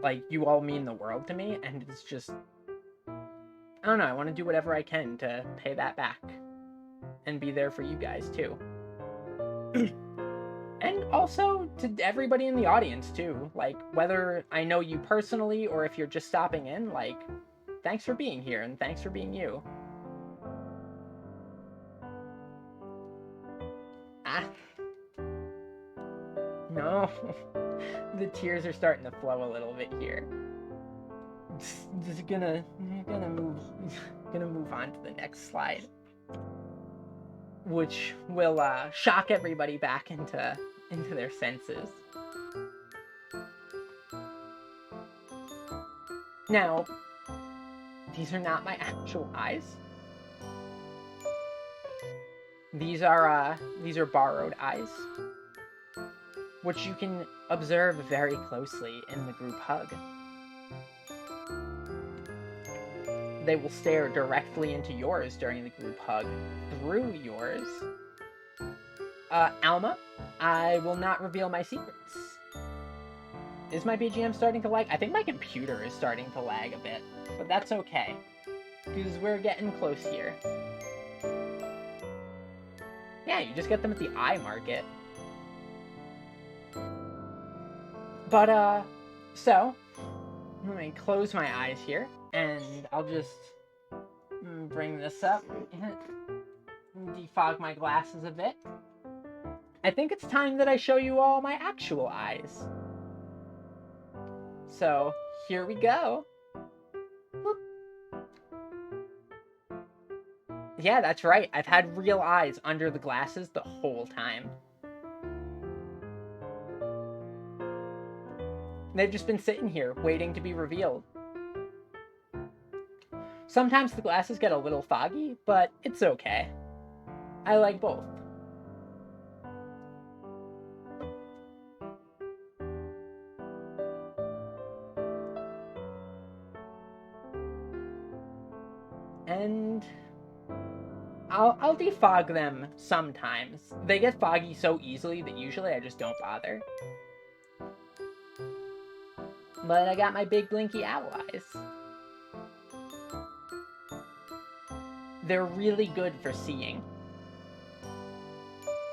Like, you all mean the world to me, and it's just, I don't know, I want to do whatever I can to pay that back. And be there for you guys, too. And also to everybody in the audience, too. Like, whether I know you personally, or if you're just stopping in, like, thanks for being here, and thanks for being you. Ah. No. The tears are starting to flow a little bit here. Just gonna move on to the next slide, which will shock everybody back into their senses. Now, these are not my actual eyes. These are borrowed eyes, which you can observe very closely in the group hug. They will stare directly into yours during the group hug, through yours. Alma, I will not reveal my secrets. Is my BGM starting to lag? I think my computer is starting to lag a bit, but that's okay, because we're getting close here. Yeah, you just get them at the eye market. But, so, let me close my eyes here, and I'll just bring this up, defog my glasses a bit. I think it's time that I show you all my actual eyes. So, here we go. Whoop. Yeah, that's right. I've had real eyes under the glasses the whole time. They've just been sitting here, waiting to be revealed. Sometimes the glasses get a little foggy, but it's okay. I like both. And I'll defog them sometimes. They get foggy so easily that usually I just don't bother. But I got my big blinky owl eyes. They're really good for seeing.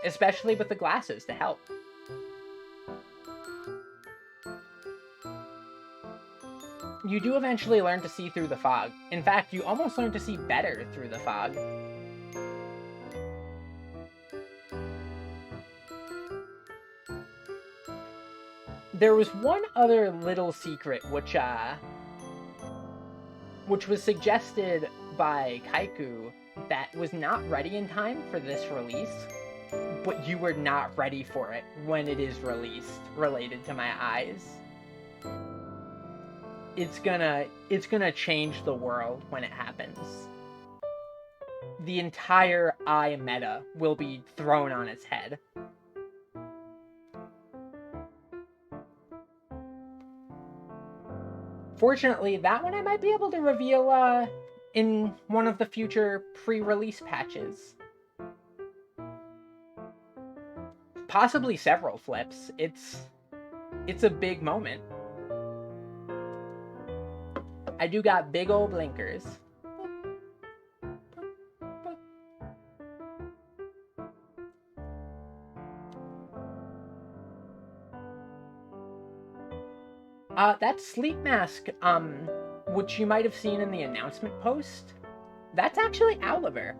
Especially with the glasses to help. You do eventually learn to see through the fog. In fact, you almost learn to see better through the fog. There was one other little secret which was suggested by Kaiku that was not ready in time for this release, but you were not ready for it when it is released, related to my eyes. It's gonna change the world when it happens. the entire eye meta will be thrown on its head. Fortunately, that one I might be able to reveal in one of the future pre-release patches. Possibly several flips. It's a big moment. I do got big old blinkers. That sleep mask, which you might have seen in the announcement post, that's actually Oliver.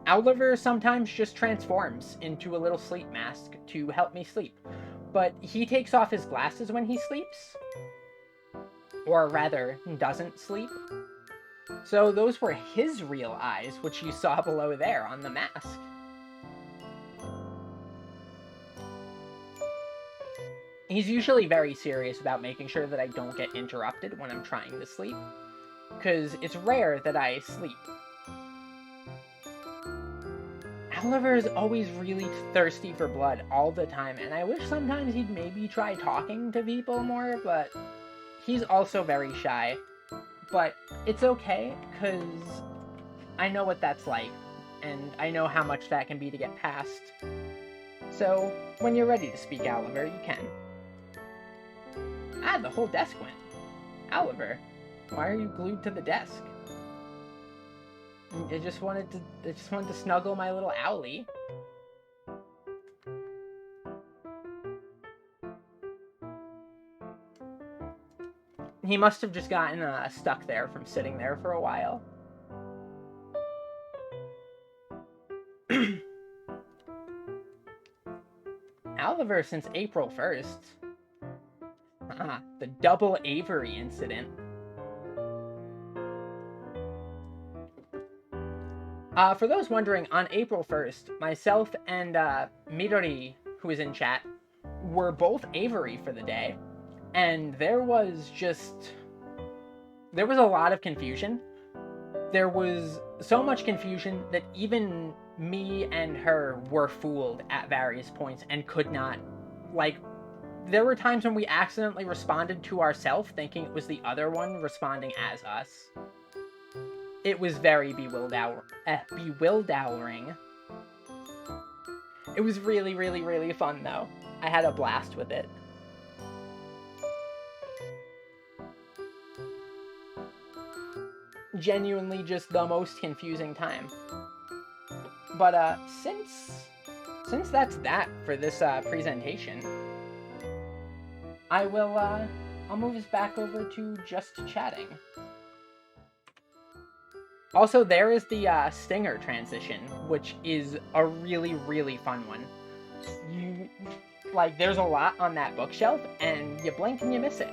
Oliver sometimes just transforms into a little sleep mask to help me sleep, but he takes off his glasses when he sleeps. Or rather, doesn't sleep. So those were his real eyes, which you saw below there on the mask. He's usually very serious about making sure that I don't get interrupted when I'm trying to sleep, because it's rare that I sleep. Oliver is always really thirsty for blood all the time, and I wish sometimes he'd maybe try talking to people more, but he's also very shy. But it's okay, because I know what that's like, and I know how much that can be to get past. So, when you're ready to speak, Oliver, you can. Ah, the whole desk went. Oliver, why are you glued to the desk? I just wanted to snuggle my little owlie. He must have just gotten stuck there from sitting there for a while. Oliver since April 1st. Ah, the double Avery incident. For those wondering, on April 1st, myself and Midori, who is in chat, were both Avery for the day. And there was a lot of confusion. There was so much confusion that even me and her were fooled at various points and could not, there were times when we accidentally responded to ourselves thinking it was the other one responding as us. It was very bewildering. It was really, really, really fun, though. I had a blast with it. Genuinely just the most confusing time. But, since that's that for this, presentation, I'll move us back over to just chatting. Also, there is the, Stinger transition, which is a really, really fun one. There's a lot on that bookshelf, and you blink and you miss it.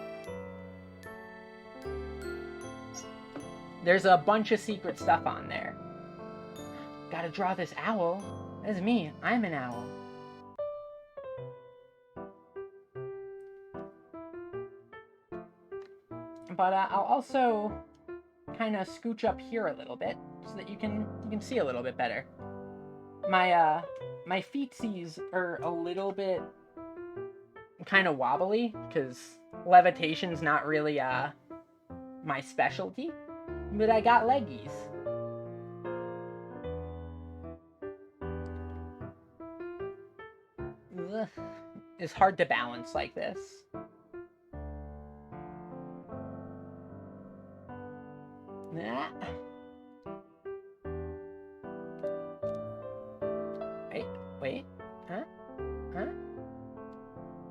There's a bunch of secret stuff on there. Gotta draw this owl. That's me. I'm an owl. But I'll also kind of scooch up here a little bit so that you can see a little bit better. My feetsies are a little bit kind of wobbly because levitation's not really my specialty, but I got leggies. Ugh. It's hard to balance like this. Wait, huh?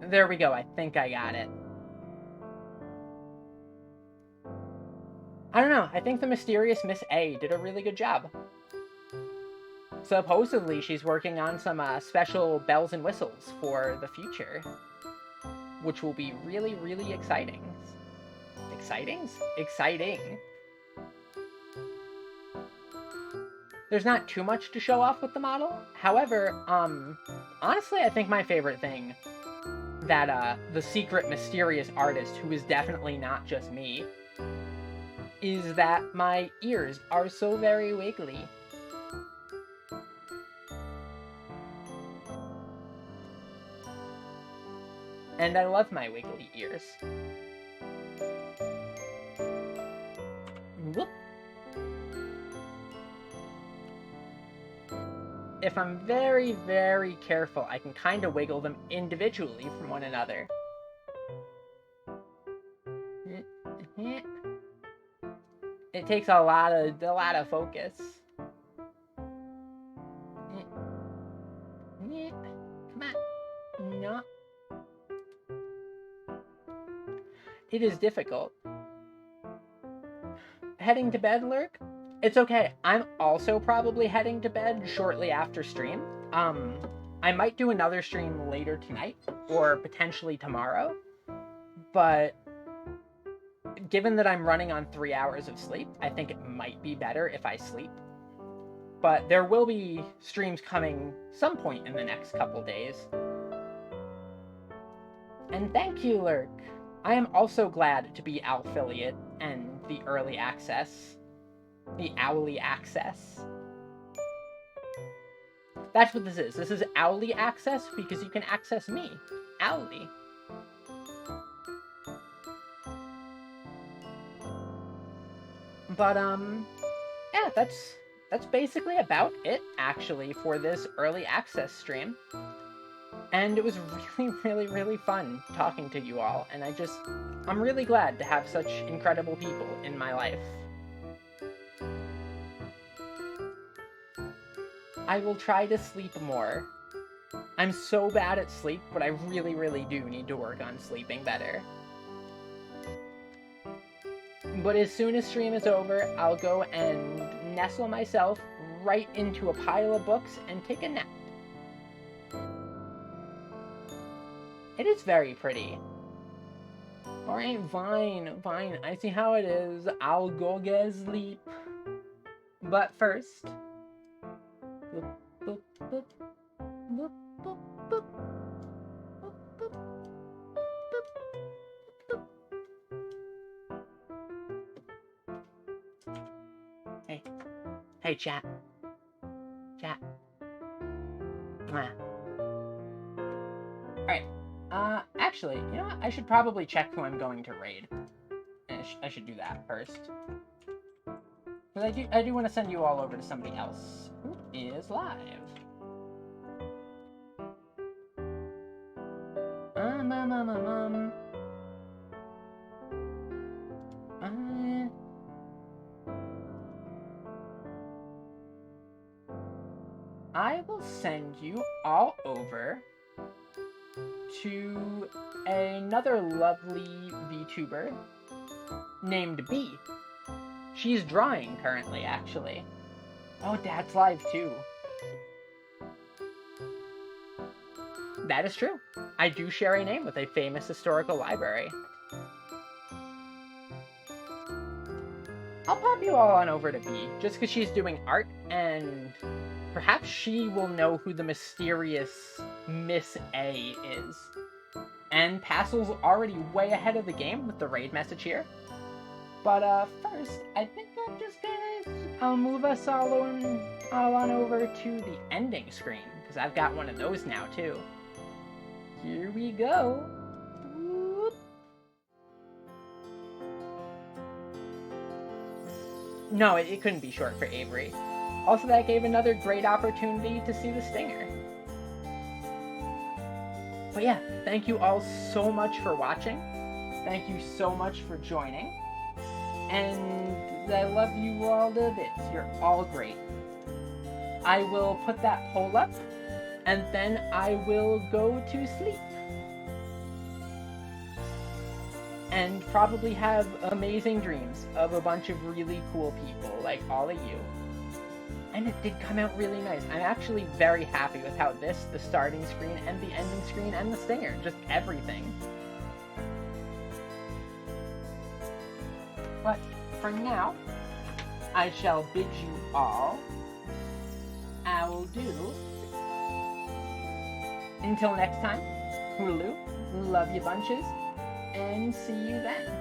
There we go, I think I got it. I don't know, I think the mysterious Miss A did a really good job. Supposedly, she's working on some special bells and whistles for the future, which will be really, really exciting. Exciting. There's not too much to show off with the model. However, honestly, I think my favorite thing that the secret mysterious artist, who is definitely not just me, is that my ears are so very wiggly. And I love my wiggly ears. Whoop. If I'm very, very careful, I can kind of wiggle them individually from one another. It takes a lot of focus. Come on. No. It is difficult. Heading to bed, Lurk? It's okay. I'm also probably heading to bed shortly after stream. I might do another stream later tonight, or potentially tomorrow. But given that I'm running on 3 hours of sleep, I think it might be better if I sleep. But there will be streams coming some point in the next couple days. And thank you, Lurk. I am also glad to be Owlfiliate and the early access. The Owly access. That's what this is. This is Owly access because you can access me, Owly. But, yeah, that's basically about it, actually, for this early access stream. And it was really, really, really fun talking to you all, and I'm really glad to have such incredible people in my life. I will try to sleep more. I'm so bad at sleep, but I really, really do need to work on sleeping better. But as soon as stream is over, I'll go and nestle myself right into a pile of books and take a nap. It is very pretty. Alright, fine, I see how it is. I'll go get sleep. But first... Boop, boop, boop, boop, boop, boop, boop, boop, boop, boop. Hey, chat. Alright. Actually, you know what? I should probably check who I'm going to raid. I should do that first. Because I do want to send you all over to somebody else who is live. I will send you all over to another lovely VTuber named Bee. She's drawing currently, actually. Oh, Dad's live too. That is true. I do share a name with a famous historical library. I'll pop you all on over to Bee, just because she's doing art, and perhaps she will know who the mysterious Miss A is. And Passel's already way ahead of the game with the raid message here. But first, I think I'll move us all on over to the ending screen, because I've got one of those now too. Here we go. Whoop. No, it couldn't be short for Avery. Also, that gave another great opportunity to see the stinger. But yeah, thank you all so much for watching. Thank you so much for joining. And I love you all to bits. You're all great. I will put that poll up, and then I will go to sleep. And probably have amazing dreams of a bunch of really cool people, like all of you. And it did come out really nice. I'm actually very happy with how the starting screen and the ending screen and the stinger, just everything. But for now, I shall bid you all adieu. Until next time, Hulu, love you bunches, and see you then.